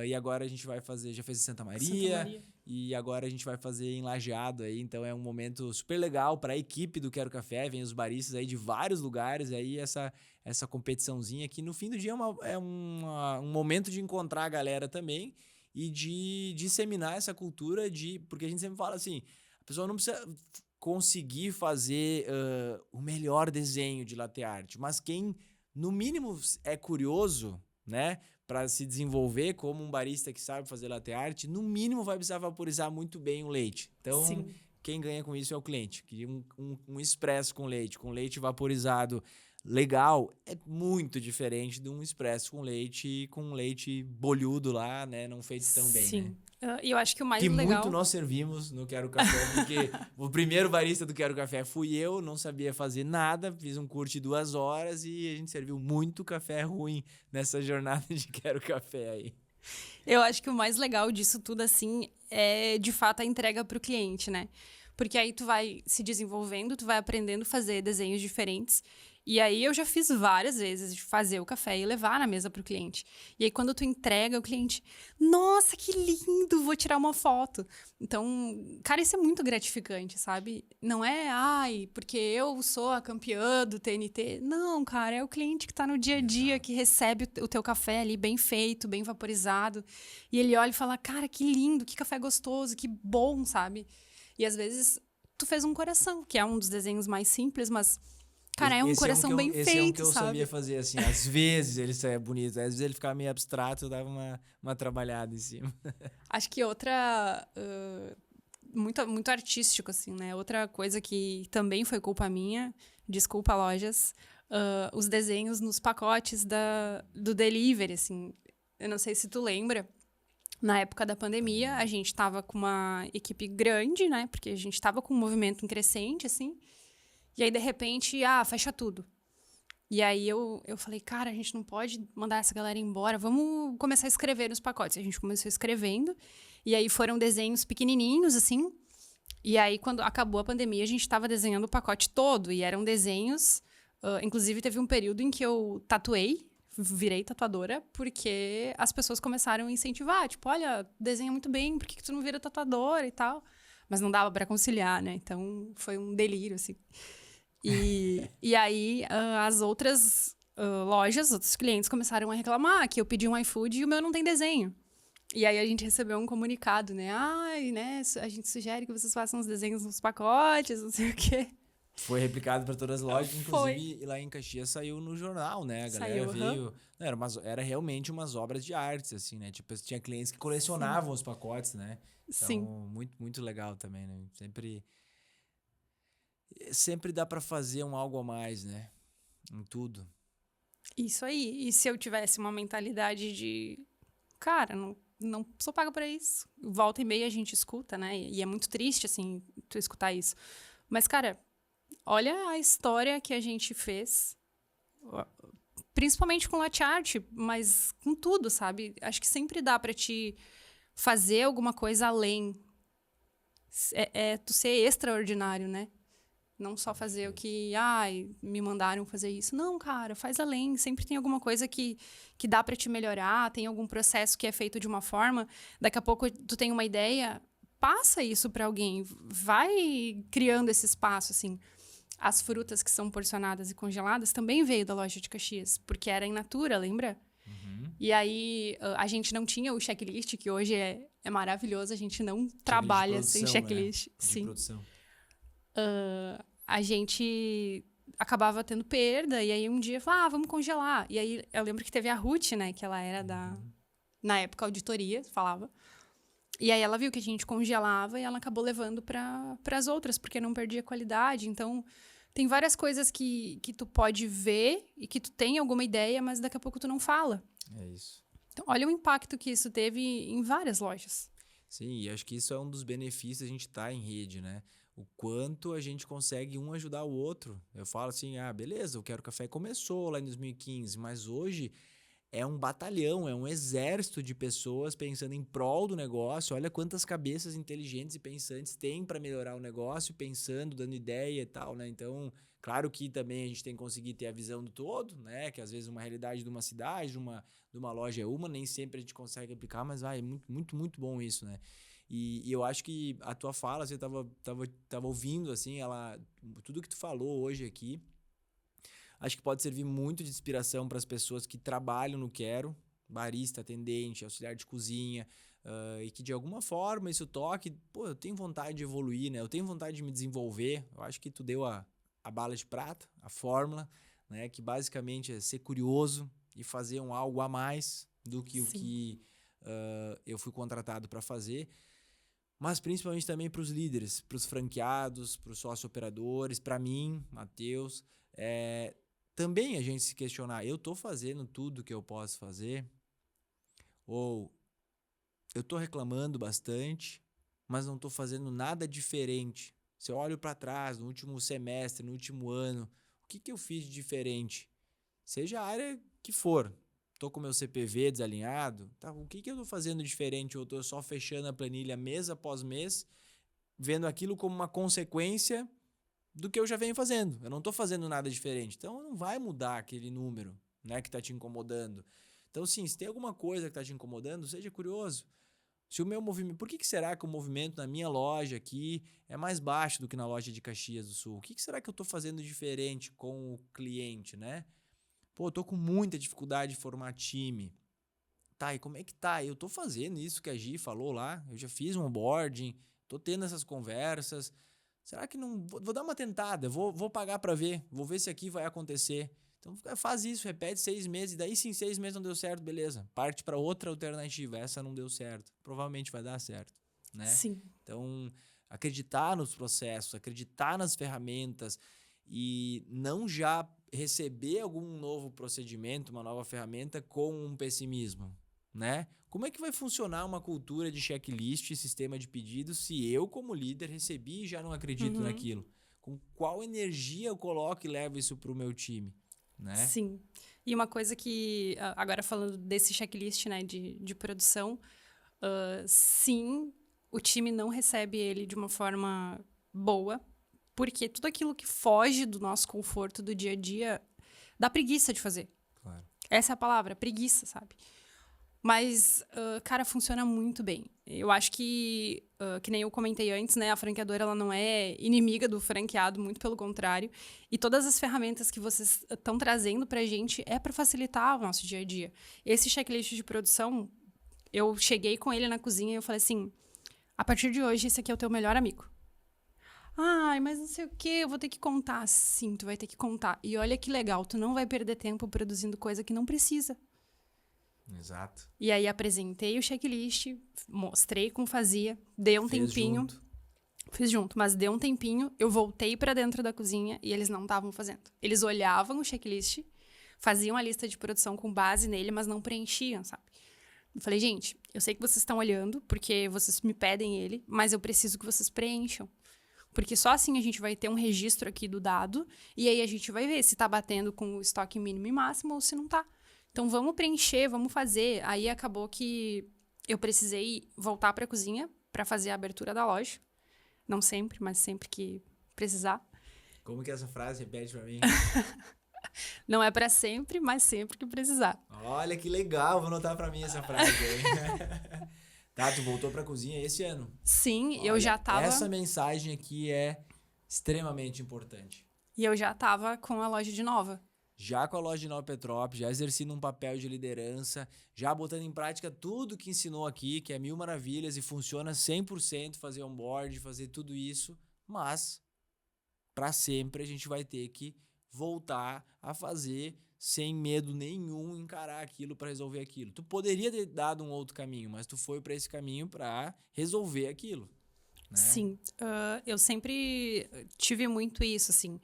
e agora a gente vai fazer, já fez em Santa Maria, e agora a gente vai fazer em Lajeado aí. Então é um momento super legal para a equipe do Quero Café, vem os baristas aí de vários lugares, aí essa competiçãozinha que no fim do dia é um momento de encontrar a galera também, e de disseminar essa cultura porque a gente sempre fala assim, a pessoa não precisa conseguir fazer o melhor desenho de latte art, mas quem no mínimo é curioso, né, para se desenvolver como um barista que sabe fazer latte art, no mínimo vai precisar vaporizar muito bem o leite. Então, sim, quem ganha com isso é o cliente. Queria um expresso com leite vaporizado legal, é muito diferente de um expresso com leite bolhudo lá, né? Não feito tão bem, sim, né? E eu acho que o mais Que legal... muito nós servimos no Quero Café, porque o primeiro barista do Quero Café fui eu, não sabia fazer nada, fiz um curso de 2 horas e a gente serviu muito café ruim nessa jornada de Quero Café aí. Eu acho que o mais legal disso tudo, assim, é de fato a entrega pro cliente, né? Porque aí tu vai se desenvolvendo, tu vai aprendendo a fazer desenhos diferentes. E aí eu já fiz várias vezes de fazer o café e levar na mesa pro cliente. E aí quando tu entrega, o cliente, nossa, que lindo, vou tirar uma foto. Então, cara, isso é muito gratificante, sabe? Não é, ai, porque eu sou a campeã do TNT. Não, cara, é o cliente que tá no dia a dia, Exato. que recebe o teu café ali bem feito, bem vaporizado. E ele olha e fala, cara, que lindo, que café gostoso, que bom, sabe? E às vezes tu fez um coração, que é um dos desenhos mais simples, mas, cara, é um coração bem Esse é um que feito, eu sabia sabe? fazer, assim, às vezes ele saia bonito, às vezes ele ficava meio abstrato, eu dava uma trabalhada em cima. Acho que outra. Muito, muito artístico, assim, né? Outra coisa que também foi culpa minha, desculpa, lojas, os desenhos nos pacotes do delivery, assim. Eu não sei se tu lembra. Na época da pandemia, a gente tava com uma equipe grande, né? Porque a gente tava com um movimento em crescente, assim. E aí, de repente, fecha tudo. E aí eu falei, cara, a gente não pode mandar essa galera embora, vamos começar a escrever nos pacotes. A gente começou escrevendo, e aí foram desenhos pequenininhos, assim. E aí, quando acabou a pandemia, a gente estava desenhando o pacote todo, e eram desenhos. Inclusive, teve um período em que eu tatuei, virei tatuadora, porque as pessoas começaram a incentivar, tipo, olha, desenha muito bem, por que tu não vira tatuadora e tal? Mas não dava para conciliar, né? Então, foi um delírio, assim. E aí, as outras lojas, outros clientes começaram a reclamar que eu pedi um iFood e o meu não tem desenho. E aí a gente recebeu um comunicado, né? Ai, né? A gente sugere que vocês façam os desenhos nos pacotes, não sei o quê. Foi replicado para todas as lojas, Foi. inclusive lá em Caxias saiu no jornal, né? A galera Saiu, aham. veio. Não, era realmente umas obras de arte, assim, né? Tipo, tinha clientes que Sim. colecionavam os pacotes, né? Então, Sim. muito, muito legal também, né? Sempre dá para fazer um algo a mais, né? Em tudo. Isso aí. E se eu tivesse uma mentalidade de, cara, não sou paga pra isso. Volta e meia a gente escuta, né? E é muito triste, assim, tu escutar isso. Mas, cara, olha a história que a gente fez, principalmente com latte art, mas com tudo, sabe? Acho que sempre dá pra te fazer alguma coisa além. É tu ser extraordinário, né? Não só fazer o que, me mandaram fazer isso. Não, cara, faz além. Sempre tem alguma coisa que dá pra te melhorar, tem algum processo que é feito de uma forma. Daqui a pouco tu tem uma ideia, passa isso pra alguém. Vai criando esse espaço, assim. As frutas que são porcionadas e congeladas também veio da loja de Caxias, porque era in natura, lembra? Uhum. E aí a gente não tinha o checklist, que hoje é maravilhoso, a gente não Checklist de trabalha sem produção, né? checklist. De Sim. produção. A gente acabava tendo perda, e aí um dia falava, vamos congelar. E aí eu lembro que teve a Ruth, né, que ela era na época, auditoria, falava. E aí ela viu que a gente congelava e ela acabou levando para as outras, porque não perdia qualidade. Então, tem várias coisas que tu pode ver e que tu tem alguma ideia, mas daqui a pouco tu não fala. É isso. Então, olha o impacto que isso teve em várias lojas. Sim, e acho que isso é um dos benefícios a gente estar em rede, né? O quanto a gente consegue um ajudar o outro. Eu falo assim, beleza, o Quero Café começou lá em 2015, mas hoje é um batalhão, é um exército de pessoas pensando em prol do negócio. Olha quantas cabeças inteligentes e pensantes tem para melhorar o negócio, pensando, dando ideia e tal, né? Então, claro que também a gente tem que conseguir ter a visão do todo, né? Que às vezes uma realidade de uma cidade, de uma loja é uma, nem sempre a gente consegue aplicar, mas é muito, muito, muito bom isso, né? E eu acho que a tua fala, você tava ouvindo, assim, tudo que tu falou hoje aqui, acho que pode servir muito de inspiração para as pessoas que trabalham no Quero, barista, atendente, auxiliar de cozinha, e que de alguma forma isso toque, pô, eu tenho vontade de evoluir, né? Eu tenho vontade de me desenvolver. Eu acho que tu deu a bala de prata, a fórmula, né? Que basicamente é ser curioso e fazer algo a mais do que o Sim. que eu fui contratado para fazer. Mas principalmente também para os líderes, para os franqueados, para os sócio-operadores, para mim, Matheus, também a gente se questionar, eu estou fazendo tudo que eu posso fazer? Ou eu tô reclamando bastante, mas não tô fazendo nada diferente. Se eu olho para trás, no último semestre, no último ano, o que que eu fiz de diferente? Seja a área que for. Tô com meu CPV desalinhado, tá? O que que eu tô fazendo diferente? Ou tô só fechando a planilha mês após mês, vendo aquilo como uma consequência do que eu já venho fazendo. Eu não estou fazendo nada diferente. Então não vai mudar aquele número, né, que está te incomodando. Então, sim, se tem alguma coisa que está te incomodando, seja curioso. Se o meu movimento, por que que será que o movimento na minha loja aqui é mais baixo do que na loja de Caxias do Sul? O que que será que eu estou fazendo diferente com o cliente, né? Pô, eu tô com muita dificuldade de formar time. Tá, e como é que tá? Eu tô fazendo isso que a Gi falou lá. Eu já fiz um onboarding, tô tendo essas conversas. Será que não. Vou dar uma tentada, vou pagar para ver, vou ver se aqui vai acontecer. Então faz isso, repete 6 meses, daí sim, 6 meses não deu certo, beleza. Parte para outra alternativa, essa não deu certo. Provavelmente vai dar certo, né? Sim. Então, acreditar nos processos, acreditar nas ferramentas e não já receber algum novo procedimento, uma nova ferramenta com um pessimismo, né? Como é que vai funcionar uma cultura de checklist e sistema de pedidos se eu, como líder, recebi e já não acredito Uhum. naquilo? Com qual energia eu coloco e levo isso para o meu time, né? Sim. E uma coisa que, agora falando desse checklist, né, de produção, sim, o time não recebe ele de uma forma boa, porque tudo aquilo que foge do nosso conforto do dia a dia dá preguiça de fazer. Claro. Essa é a palavra, preguiça, sabe? Mas, cara, funciona muito bem. Eu acho que nem eu comentei antes, né? A franqueadora, ela não é inimiga do franqueado, muito pelo contrário. E todas as ferramentas que vocês estão trazendo pra gente é para facilitar o nosso dia a dia. Esse checklist de produção, eu cheguei com ele na cozinha e eu falei assim, a partir de hoje, esse aqui é o teu melhor amigo. Ai, mas não sei o quê, eu vou ter que contar. Sim, tu vai ter que contar. E olha que legal, tu não vai perder tempo produzindo coisa que não precisa. Exato. E aí apresentei o checklist, mostrei como fazia, deu um Fez tempinho, junto. fiz junto, mas deu um tempinho, eu voltei pra dentro da cozinha e eles não estavam fazendo. Eles olhavam o checklist, faziam a lista de produção com base nele, mas não preenchiam, sabe? Eu falei, gente, eu sei que vocês estão olhando, porque vocês me pedem ele, mas eu preciso que vocês preencham. Porque só assim a gente vai ter um registro aqui do dado, e aí a gente vai ver se tá batendo com o estoque mínimo e máximo ou se não tá. Então vamos preencher, vamos fazer. Aí acabou que eu precisei voltar para a cozinha para fazer a abertura da loja. Não sempre, mas sempre que precisar. Como que é essa frase? Repete pra mim. Não é para sempre, mas sempre que precisar. Olha que legal, vou anotar pra mim essa frase aí. Tá, tu voltou pra cozinha esse ano. Sim, Olha, eu já tava. essa mensagem aqui é extremamente importante. E eu já tava com a loja de nova. Já com a loja de Nova Petrópolis, já exercendo um papel de liderança, já botando em prática tudo que ensinou aqui, que é mil maravilhas e funciona 100%, fazer onboard, fazer tudo isso, mas para sempre a gente vai ter que voltar a fazer sem medo nenhum, encarar aquilo para resolver aquilo. Tu poderia ter dado um outro caminho, mas tu foi para esse caminho para resolver aquilo, né? Sim, eu sempre tive muito isso, assim.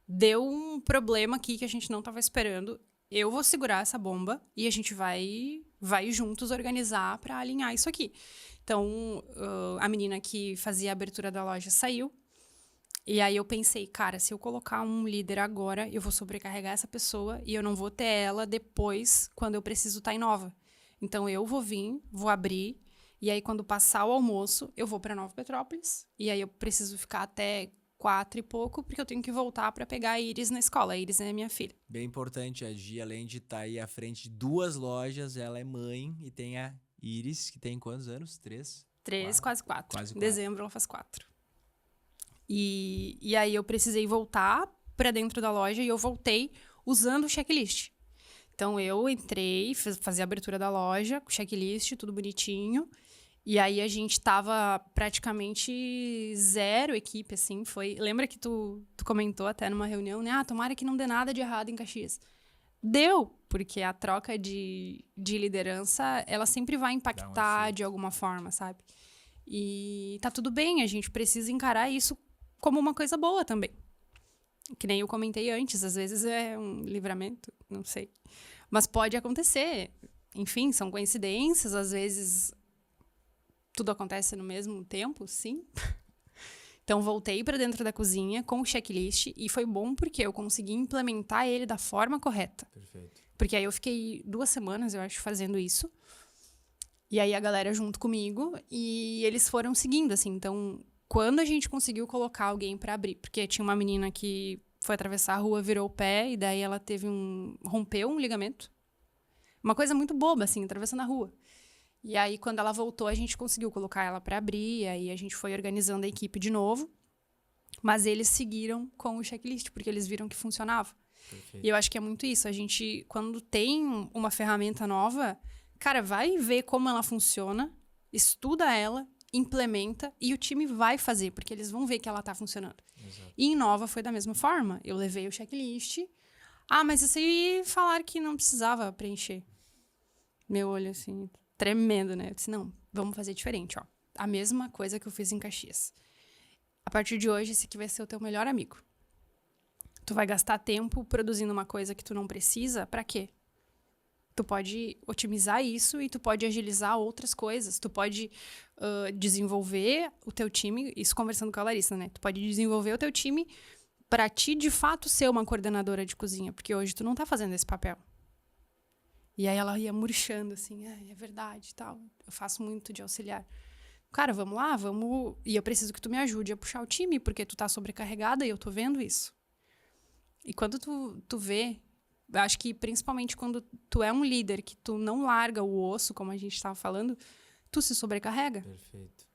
Deu um problema aqui que a gente não estava esperando. Eu vou segurar essa bomba e a gente vai juntos organizar para alinhar isso aqui. Então, a menina que fazia a abertura da loja saiu. E aí eu pensei, cara, se eu colocar um líder agora, eu vou sobrecarregar essa pessoa e eu não vou ter ela depois, quando eu preciso estar em nova. Então, eu vou vir, vou abrir, e aí quando passar o almoço, eu vou para Nova Petrópolis. E aí eu preciso ficar até 4 e pouco, porque eu tenho que voltar para pegar a Iris na escola. A Iris é minha filha. Bem importante, a Gi, além de estar aí à frente de 2 lojas, ela é mãe e tem a Iris, que tem quantos anos? 3? 3, quase 4. Quase Em 4. dezembro ela faz 4. E aí eu precisei voltar para dentro da loja e eu voltei usando o checklist. Então eu entrei, fazia a abertura da loja, com checklist, tudo bonitinho. E aí a gente tava praticamente zero equipe, assim, foi... Lembra que tu comentou até numa reunião, né? Ah, tomara que não dê nada de errado em Caxias. Deu, porque a troca de liderança, ela sempre vai impactar de alguma forma, sabe? E tá tudo bem, a gente precisa encarar isso como uma coisa boa também. Que nem eu comentei antes, às vezes é um livramento, não sei. Mas pode acontecer. Enfim, são coincidências, às vezes tudo acontece no mesmo tempo, sim. Então, voltei para dentro da cozinha com o checklist e foi bom porque eu consegui implementar ele da forma correta. Perfeito. Porque aí eu fiquei 2 semanas, eu acho, fazendo isso. E aí a galera junto comigo e eles foram seguindo, assim. Então, quando a gente conseguiu colocar alguém para abrir, porque tinha uma menina que foi atravessar a rua, virou o pé e daí ela rompeu um ligamento. Uma coisa muito boba, assim, atravessando a rua. E aí, quando ela voltou, a gente conseguiu colocar ela para abrir, e aí a gente foi organizando a equipe de novo. Mas eles seguiram com o checklist, porque eles viram que funcionava. Perfeito. E eu acho que é muito isso. A gente, quando tem uma ferramenta nova, cara, vai ver como ela funciona, estuda ela, implementa, e o time vai fazer, porque eles vão ver que ela tá funcionando. Exato. E em Nova foi da mesma forma. Eu levei o checklist. Ah, mas isso aí falaram que não precisava preencher. Meu olho, assim, tremendo, né? Eu disse, não, vamos fazer diferente, ó. A mesma coisa que eu fiz em Caxias. A partir de hoje, esse aqui vai ser o teu melhor amigo. Tu vai gastar tempo produzindo uma coisa que tu não precisa, pra quê? Tu pode otimizar isso e tu pode agilizar outras coisas. Tu pode desenvolver o teu time, isso conversando com a Larissa, né? Tu pode desenvolver o teu time pra ti, de fato, ser uma coordenadora de cozinha, porque hoje tu não tá fazendo esse papel. E aí ela ia murchando, assim, é verdade e tal. Eu faço muito de auxiliar. Cara, vamos lá, vamos... E eu preciso que tu me ajude a puxar o time, porque tu tá sobrecarregada e eu tô vendo isso. E quando tu vê... Eu acho que principalmente quando tu é um líder, que tu não larga o osso, como a gente tava falando, tu se sobrecarrega. Perfeito.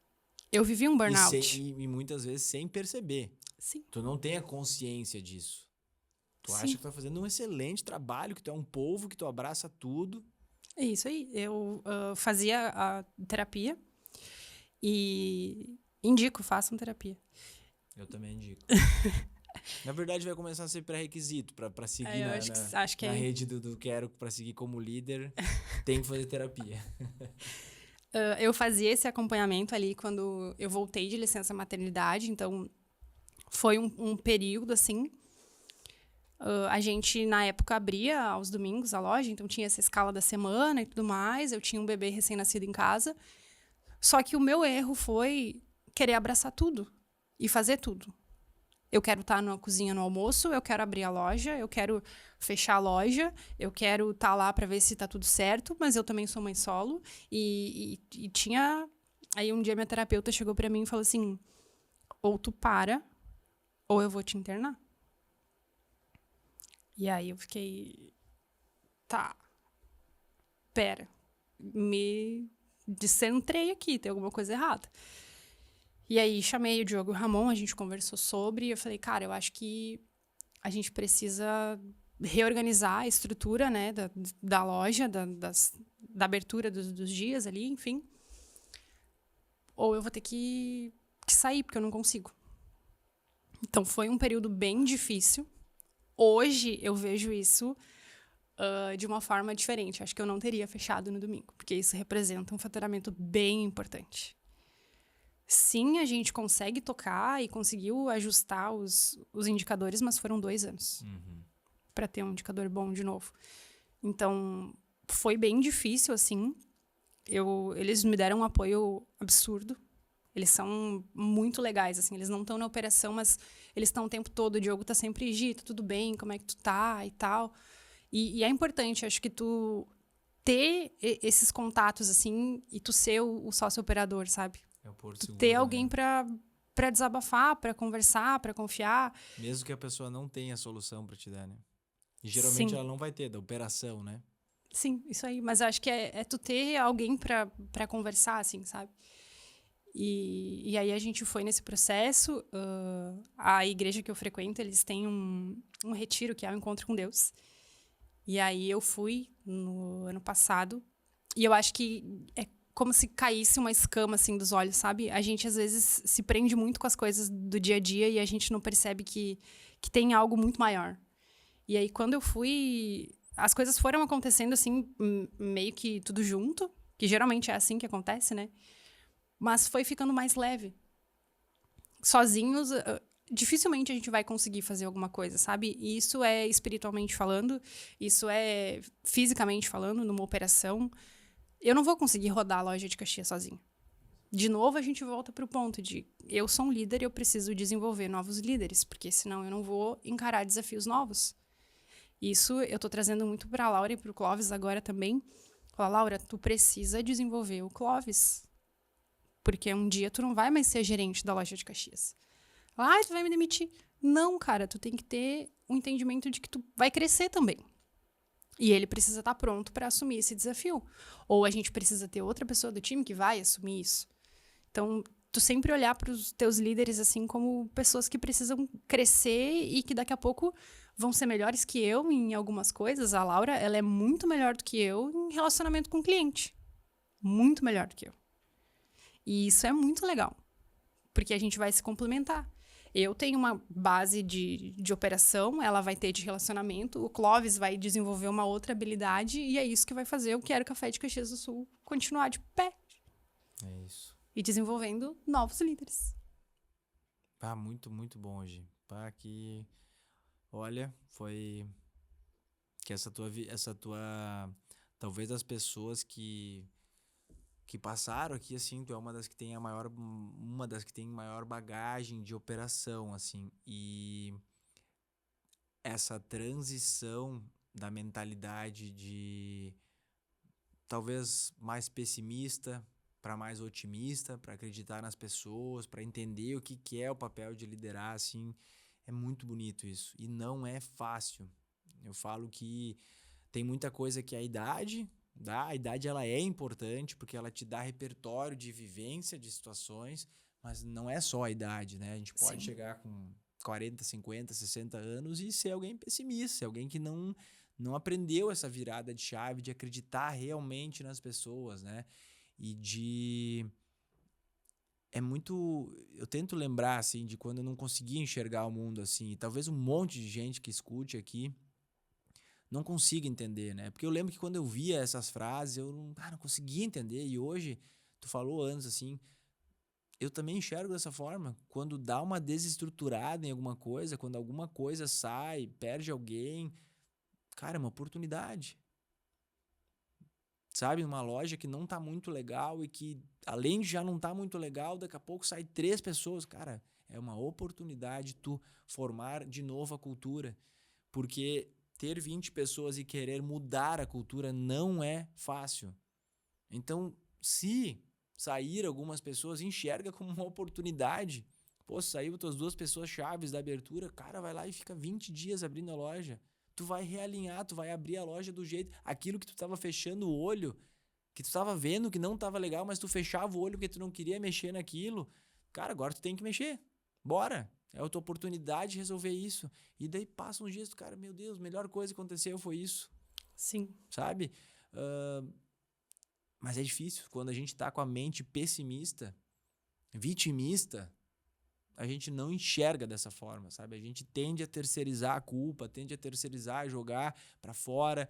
Eu vivi um burnout. E muitas vezes sem perceber. Sim. Tu não tem a consciência disso. Tu Sim. acha que tá fazendo um excelente trabalho, que tu é um polvo, que tu abraça tudo. É isso aí. Eu fazia a terapia e indico, façam terapia. Eu também indico. Na verdade, vai começar a ser pré-requisito pra seguir acho que na rede do Quero, pra seguir como líder, tem que fazer terapia. Eu fazia esse acompanhamento ali quando eu voltei de licença maternidade, então foi um período, assim. A gente, na época, abria aos domingos a loja, então tinha essa escala da semana e tudo mais. Eu tinha um bebê recém-nascido em casa. Só que o meu erro foi querer abraçar tudo e fazer tudo. Eu quero estar na cozinha no almoço, eu quero abrir a loja, eu quero fechar a loja, eu quero estar lá para ver se está tudo certo, mas eu também sou mãe solo. E tinha... Aí um dia minha terapeuta chegou para mim e falou assim, ou tu para, ou eu vou te internar. E aí eu fiquei... Tá. Pera. Me descentrei aqui, tem alguma coisa errada. E aí chamei o Diogo e o Ramon, a gente conversou sobre, e eu falei, cara, eu acho que a gente precisa reorganizar a estrutura, né, da loja, da abertura dos dias ali, enfim. Ou eu vou ter que sair, porque eu não consigo. Então foi um período bem difícil. Hoje eu vejo isso de uma forma diferente. Acho que eu não teria fechado no domingo, porque isso representa um faturamento bem importante. Sim, a gente consegue tocar e conseguiu ajustar os indicadores, mas foram 2 anos para ter um indicador bom de novo. Então, foi bem difícil, assim. Eles me deram um apoio absurdo. Eles são muito legais, assim. Eles não estão na operação, mas eles estão o tempo todo. O Diogo tá sempre, Gi, tá tudo bem? Como é que tu tá? E tal. E é importante, acho que tu ter esses contatos, assim, e tu ser o sócio operador, sabe? Tu ter alguém, né, pra desabafar, pra conversar, pra confiar. Mesmo que a pessoa não tenha solução pra te dar, né? E geralmente ela não vai ter, da operação, né? Sim, isso aí. Mas acho que é tu ter alguém pra conversar, assim, sabe? E aí a gente foi nesse processo. A igreja que eu frequento, eles têm um retiro, que é o Encontro com Deus. E aí eu fui no ano passado. E eu acho que é como se caísse uma escama, assim, dos olhos, sabe? A gente, às vezes, se prende muito com as coisas do dia a dia e a gente não percebe que tem algo muito maior. E aí, quando eu fui... As coisas foram acontecendo, assim, meio que tudo junto, que geralmente é assim que acontece, né? Mas foi ficando mais leve. Sozinhos, dificilmente a gente vai conseguir fazer alguma coisa, sabe? E isso é espiritualmente falando, isso é fisicamente falando, numa operação. Eu não vou conseguir rodar a loja de Caxias sozinha. de novo, a gente volta para o ponto de eu sou um líder e eu preciso desenvolver novos líderes, porque senão eu não vou encarar desafios novos. Isso eu estou trazendo muito para a Laura e para o Clóvis agora também. Fala, Laura, tu precisa desenvolver o Clóvis, porque um dia tu não vai mais ser gerente da loja de Caxias. Tu vai me demitir. Não, cara, tu tem que ter um entendimento de que tu vai crescer também. E ele precisa estar pronto para assumir esse desafio. Ou a gente precisa ter outra pessoa do time que vai assumir isso. Então, tu sempre olhar para os teus líderes assim como pessoas que precisam crescer e que daqui a pouco vão ser melhores que eu em algumas coisas. A Laura, ela é muito melhor do que eu em relacionamento com o cliente. Muito melhor do que eu. E isso é muito legal, porque a gente vai se complementar. Eu tenho uma base de operação, ela vai ter de relacionamento, o Clóvis vai desenvolver uma outra habilidade e é isso que vai fazer eu Quero Café de Caxias do Sul continuar de pé. É isso. E desenvolvendo novos líderes. Muito, muito bom hoje. Que, olha, foi que essa tua, talvez as pessoas que passaram aqui, assim, tu é uma das que tem maior bagagem de operação, assim, e essa transição da mentalidade de talvez mais pessimista para mais otimista, para acreditar nas pessoas, para entender o que é o papel de liderar, assim, é muito bonito isso, e não é fácil. Eu falo que tem muita coisa que a idade ela é importante porque ela te dá repertório de vivência de situações, mas não é só a idade, né? A gente pode chegar com 40, 50, 60 anos e ser alguém pessimista, ser alguém que não aprendeu essa virada de chave de acreditar realmente nas pessoas, né? Eu tento lembrar, assim, de quando eu não conseguia enxergar o mundo assim, e talvez um monte de gente que escute aqui não consiga entender, né? Porque eu lembro que quando eu via essas frases, eu não conseguia entender. E hoje, tu falou antes, assim, eu também enxergo dessa forma. Quando dá uma desestruturada em alguma coisa, quando alguma coisa sai, perde alguém, cara, é uma oportunidade. Sabe? Uma loja que não tá muito legal e que, além de já não tá muito legal, daqui a pouco sai 3 pessoas. Cara, é uma oportunidade tu formar de novo a cultura. Porque ter 20 pessoas e querer mudar a cultura não é fácil. Então, se sair algumas pessoas, enxerga como uma oportunidade. Pô, saiu tuas 2 pessoas chaves da abertura, cara, vai lá e fica 20 dias abrindo a loja. Tu vai realinhar, tu vai abrir a loja do jeito... Aquilo que tu tava fechando o olho, que tu tava vendo que não tava legal, mas tu fechava o olho porque tu não queria mexer naquilo. Cara, agora tu tem que mexer. Bora! É a tua oportunidade de resolver isso. E daí passam uns dias, cara, meu Deus, a melhor coisa que aconteceu foi isso. Sim. Sabe? Mas é difícil. Quando a gente tá com a mente pessimista, vitimista, a gente não enxerga dessa forma, sabe? A gente tende a terceirizar a culpa, tende a terceirizar, jogar para fora.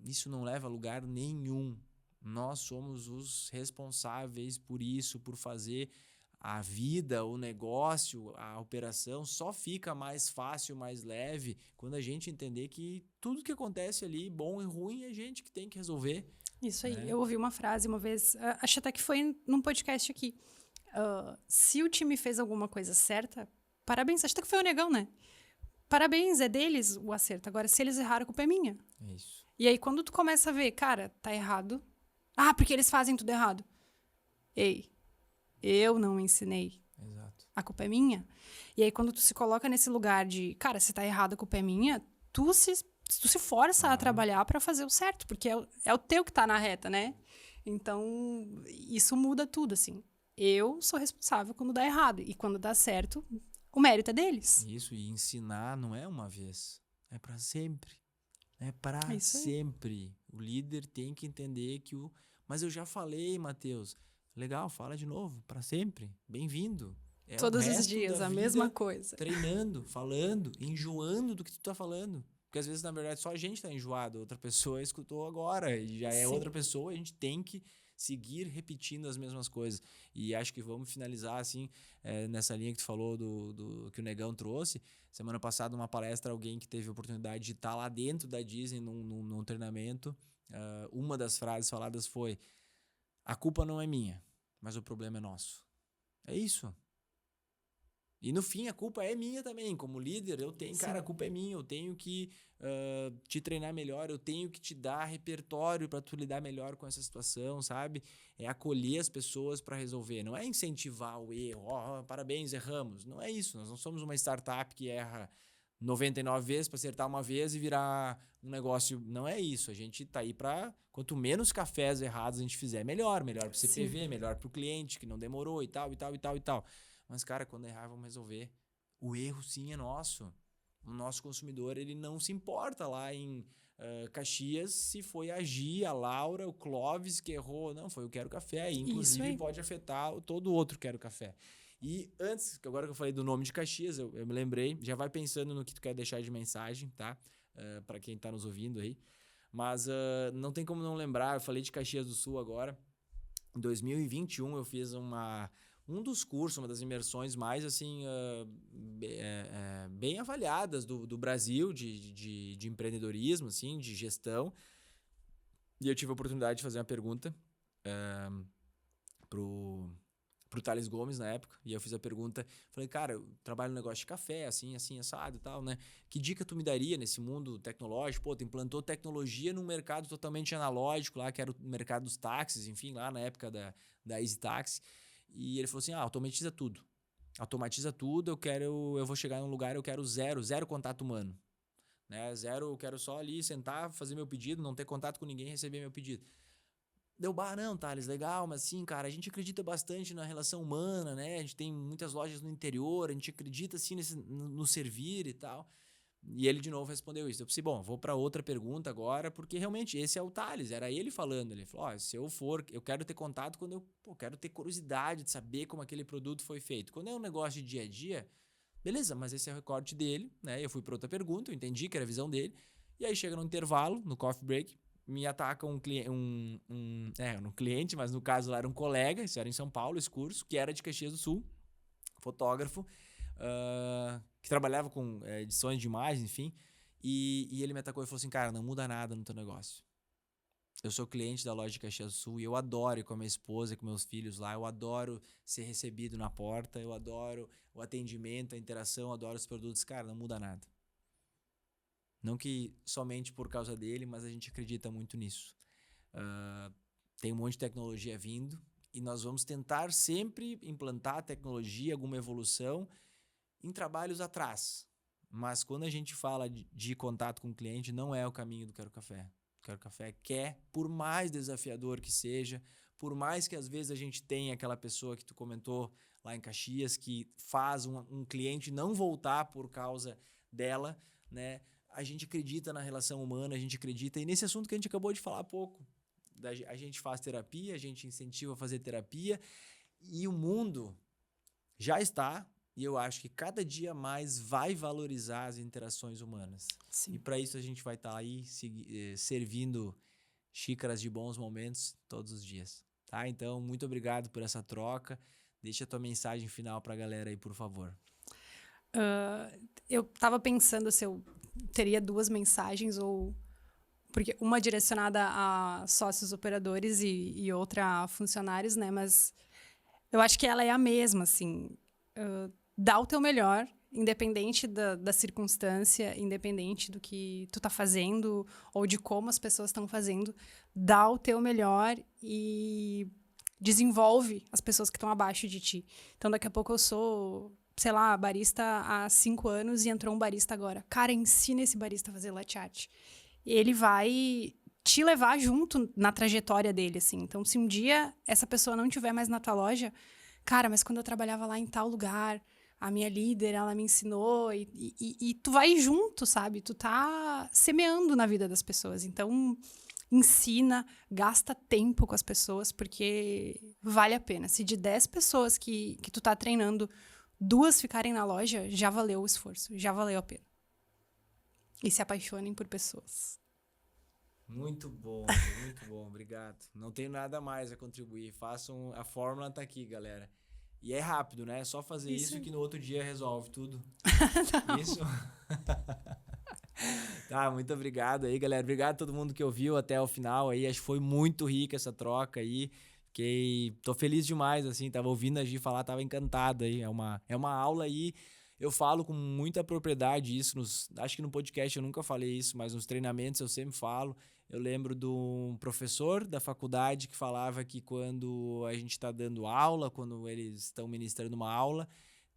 Isso não leva a lugar nenhum. Nós somos os responsáveis por isso, por fazer a vida, o negócio, a operação só fica mais fácil, mais leve quando a gente entender que tudo que acontece ali, bom e ruim, é a gente que tem que resolver. Isso aí. Eu ouvi uma frase uma vez, acho até que foi num podcast aqui. Se o time fez alguma coisa certa, parabéns. Acho até que foi o Negão, né? Parabéns, é deles o acerto. Agora, se eles erraram, a culpa é minha. É isso. E aí, quando tu começa a ver, cara, tá errado. Porque eles fazem tudo errado. Ei, eu não ensinei. Exato. A culpa é minha. E aí, quando tu se coloca nesse lugar de, cara, se tá errado, a culpa é minha, tu se força a trabalhar pra fazer o certo, porque é o teu que tá na reta, né? Então, isso muda tudo, assim. Eu sou responsável quando dá errado. E quando dá certo, o mérito é deles. Isso, e ensinar não é uma vez. É para sempre. É para sempre. O líder tem que entender que o... Mas eu já falei, Matheus. Legal, fala de novo. Para sempre. Bem-vindo. Todos os dias, a mesma coisa. Treinando, falando, enjoando do que tu tá falando. Porque às vezes, na verdade, só a gente tá enjoado. Outra pessoa escutou agora. E já é outra pessoa. A gente tem que seguir repetindo as mesmas coisas. E acho que vamos finalizar assim, nessa linha que tu falou do que o Negão trouxe. Semana passada, numa palestra, alguém que teve a oportunidade de estar lá dentro da Disney num treinamento, uma das frases faladas foi: a culpa não é minha, mas o problema é nosso. É isso. E no fim a culpa é minha também, como líder eu tenho, cara, a culpa é minha, eu tenho que te treinar melhor, eu tenho que te dar repertório para tu lidar melhor com essa situação, sabe? É acolher as pessoas para resolver, não é incentivar o erro, parabéns, erramos, não é isso, nós não somos uma startup que erra 99 vezes para acertar uma vez e virar um negócio, não é isso, a gente tá aí para, quanto menos cafés errados a gente fizer, melhor pro CPV, melhor pro cliente, que não demorou e tal. Mas, cara, quando errar, vamos resolver. O erro, sim, é nosso. O nosso consumidor, ele não se importa lá em Caxias se foi a Gi, a Laura, o Clóvis que errou. Não, foi o Quero Café. E, inclusive, pode afetar todo o outro Quero Café. E antes, agora que eu falei do nome de Caxias, eu me lembrei. Já vai pensando no que tu quer deixar de mensagem, tá? Para quem tá nos ouvindo aí. Mas não tem como não lembrar. Eu falei de Caxias do Sul agora. Em 2021, eu fiz um dos cursos, uma das imersões mais assim bem avaliadas do Brasil de empreendedorismo, assim, de gestão. E eu tive a oportunidade de fazer uma pergunta pro Thales Gomes na época. E eu fiz a pergunta, falei, cara, eu trabalho no negócio de café, assim, assado e tal, né? Que dica tu me daria nesse mundo tecnológico? Pô, tu implantou tecnologia num mercado totalmente analógico lá, que era o mercado dos táxis, enfim, lá na época da Easy Taxi. E ele falou assim, automatiza tudo. Automatiza tudo, eu vou chegar num lugar, eu quero zero contato humano. Né? Zero, eu quero só ali sentar, fazer meu pedido, não ter contato com ninguém, receber meu pedido. Deu não, Thales, legal, mas assim, cara, a gente acredita bastante na relação humana, né? A gente tem muitas lojas no interior, a gente acredita assim no servir e tal. E ele de novo respondeu isso. Eu pensei, bom, vou para outra pergunta agora, porque realmente esse é o Thales, era ele falando. Ele falou, se eu for, eu quero ter contato quando eu quero ter curiosidade de saber como aquele produto foi feito. Quando é um negócio de dia a dia, beleza, mas esse é o recorte dele, né? Eu fui para outra pergunta, eu entendi que era a visão dele. E aí chega no intervalo, no coffee break, me ataca um cliente, mas no caso lá era um colega, isso era em São Paulo, esse curso, que era de Caxias do Sul, fotógrafo, que trabalhava com edições de imagens, enfim, e ele me atacou e falou assim, cara, não muda nada no teu negócio. Eu sou cliente da loja de Caxias do Sul e eu adoro ir com a minha esposa e com meus filhos lá, eu adoro ser recebido na porta, eu adoro o atendimento, a interação, eu adoro os produtos, cara, não muda nada. Não que somente por causa dele, mas a gente acredita muito nisso. Tem um monte de tecnologia vindo e nós vamos tentar sempre implantar tecnologia, alguma evolução em trabalhos atrás. Mas quando a gente fala de contato com o cliente, não é o caminho do Quero Café. O Quero Café quer, por mais desafiador que seja, por mais que às vezes a gente tenha aquela pessoa que tu comentou lá em Caxias, que faz um cliente não voltar por causa dela, né? A gente acredita na relação humana, a gente acredita, e nesse assunto que a gente acabou de falar há pouco, a gente faz terapia, a gente incentiva a fazer terapia, e o mundo já está, e eu acho que cada dia mais vai valorizar as interações humanas. Sim. E para isso a gente vai estar aí servindo xícaras de bons momentos todos os dias. Tá? Então, muito obrigado por essa troca. Deixa a tua mensagem final para a galera aí, por favor. Eu estava pensando se eu teria 2 mensagens, ou porque uma direcionada a sócios operadores e outra a funcionários, né? Mas eu acho que ela é a mesma, assim. Dá o teu melhor, independente da circunstância, independente do que tu tá fazendo ou de como as pessoas estão fazendo. Dá o teu melhor e desenvolve as pessoas que estão abaixo de ti. Então, daqui a pouco eu sou, sei lá, barista há 5 anos e entrou um barista agora. Cara, ensina esse barista a fazer latte art. Ele vai te levar junto na trajetória dele, assim. Então, se um dia essa pessoa não estiver mais na tua loja, cara, mas quando eu trabalhava lá em tal lugar, a minha líder, ela me ensinou, e tu vai junto, sabe? Tu tá semeando na vida das pessoas. Então, ensina, gasta tempo com as pessoas, porque vale a pena. Se de 10 pessoas que tu tá treinando, 2 ficarem na loja, já valeu o esforço, já valeu a pena. E se apaixonem por pessoas. Muito bom, obrigado. Não tenho nada mais a contribuir. Façam, a fórmula tá aqui, galera. E é rápido, né? É só fazer isso que no outro dia resolve tudo. Isso. Tá, muito obrigado aí, galera. Obrigado a todo mundo que ouviu até o final aí. Acho que foi muito rica essa troca aí. Tô feliz demais, assim, tava ouvindo a Gi falar, tava encantado aí. É uma aula aí, eu falo com muita propriedade isso, acho que no podcast eu nunca falei isso, mas nos treinamentos eu sempre falo. Eu lembro de um professor da faculdade que falava que quando a gente está dando aula, quando eles estão ministrando uma aula,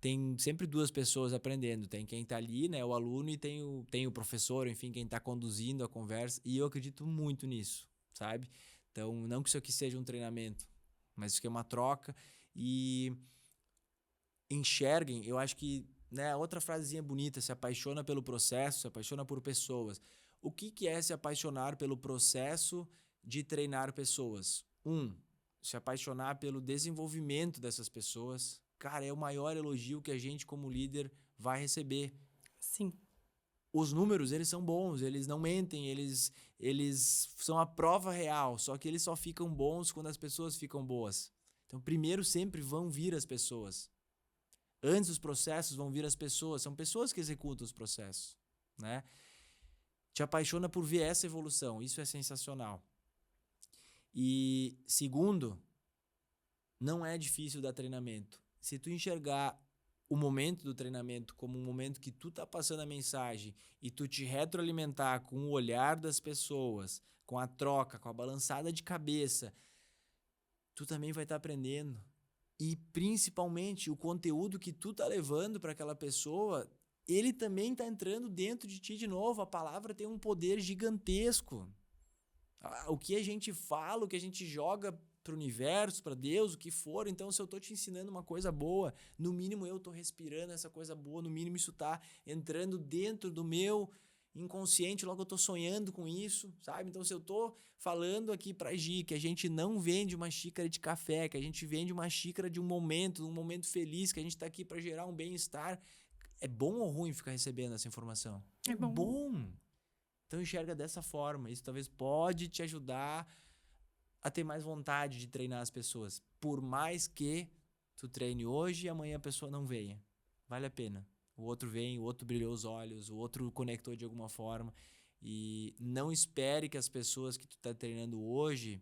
tem sempre duas pessoas aprendendo. Tem quem está ali, né, o aluno, e tem o professor, enfim, quem está conduzindo a conversa. E eu acredito muito nisso, sabe? Então, não que isso aqui seja um treinamento, mas isso aqui é uma troca. E enxerguem, eu acho que, né, outra frasezinha bonita, se apaixona pelo processo, se apaixona por pessoas. O que é se apaixonar pelo processo de treinar pessoas? Se apaixonar pelo desenvolvimento dessas pessoas. Cara, é o maior elogio que a gente como líder vai receber. Sim. Os números, eles são bons, eles não mentem, eles são a prova real, só que eles só ficam bons quando as pessoas ficam boas. Então, primeiro sempre vão vir as pessoas. Antes dos processos vão vir as pessoas, são pessoas que executam os processos, né? Te apaixona por ver essa evolução, isso é sensacional. E segundo, não é difícil dar treinamento. Se tu enxergar o momento do treinamento como um momento que tu tá passando a mensagem e tu te retroalimentar com o olhar das pessoas, com a troca, com a balançada de cabeça, tu também vai estar aprendendo. E principalmente o conteúdo que tu tá levando para aquela pessoa, ele também tá entrando dentro de ti de novo. A palavra tem um poder gigantesco. O que a gente fala, o que a gente joga pro universo, para Deus, o que for. Então, se eu tô te ensinando uma coisa boa, no mínimo eu tô respirando essa coisa boa, no mínimo isso tá entrando dentro do meu inconsciente, logo eu tô sonhando com isso, sabe? Então, se eu tô falando aqui pra Gi que a gente não vende uma xícara de café, que a gente vende uma xícara de um momento feliz, que a gente tá aqui para gerar um bem-estar, é bom ou ruim ficar recebendo essa informação? É bom. Bom. Então enxerga dessa forma. Isso talvez pode te ajudar a ter mais vontade de treinar as pessoas. Por mais que tu treine hoje e amanhã a pessoa não venha. Vale a pena. O outro vem, o outro brilhou os olhos, o outro conectou de alguma forma. E não espere que as pessoas que tu tá treinando hoje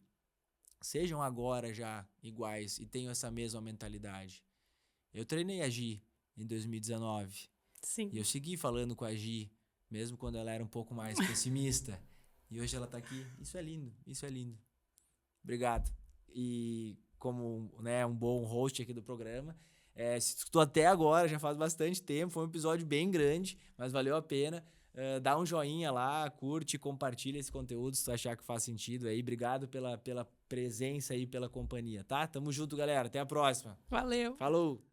sejam agora já iguais e tenham essa mesma mentalidade. Eu treinei a Gi em 2019. Sim. E eu segui falando com a Gi, mesmo quando ela era um pouco mais pessimista. E hoje ela tá aqui. Isso é lindo, isso é lindo. Obrigado. E como, né, um bom host aqui do programa, se tu escutou até agora, já faz bastante tempo, foi um episódio bem grande, mas valeu a pena. Dá um joinha lá, curte, compartilha esse conteúdo se tu achar que faz sentido aí. Obrigado pela presença aí, pela companhia, tá? Tamo junto, galera. Até a próxima. Valeu. Falou!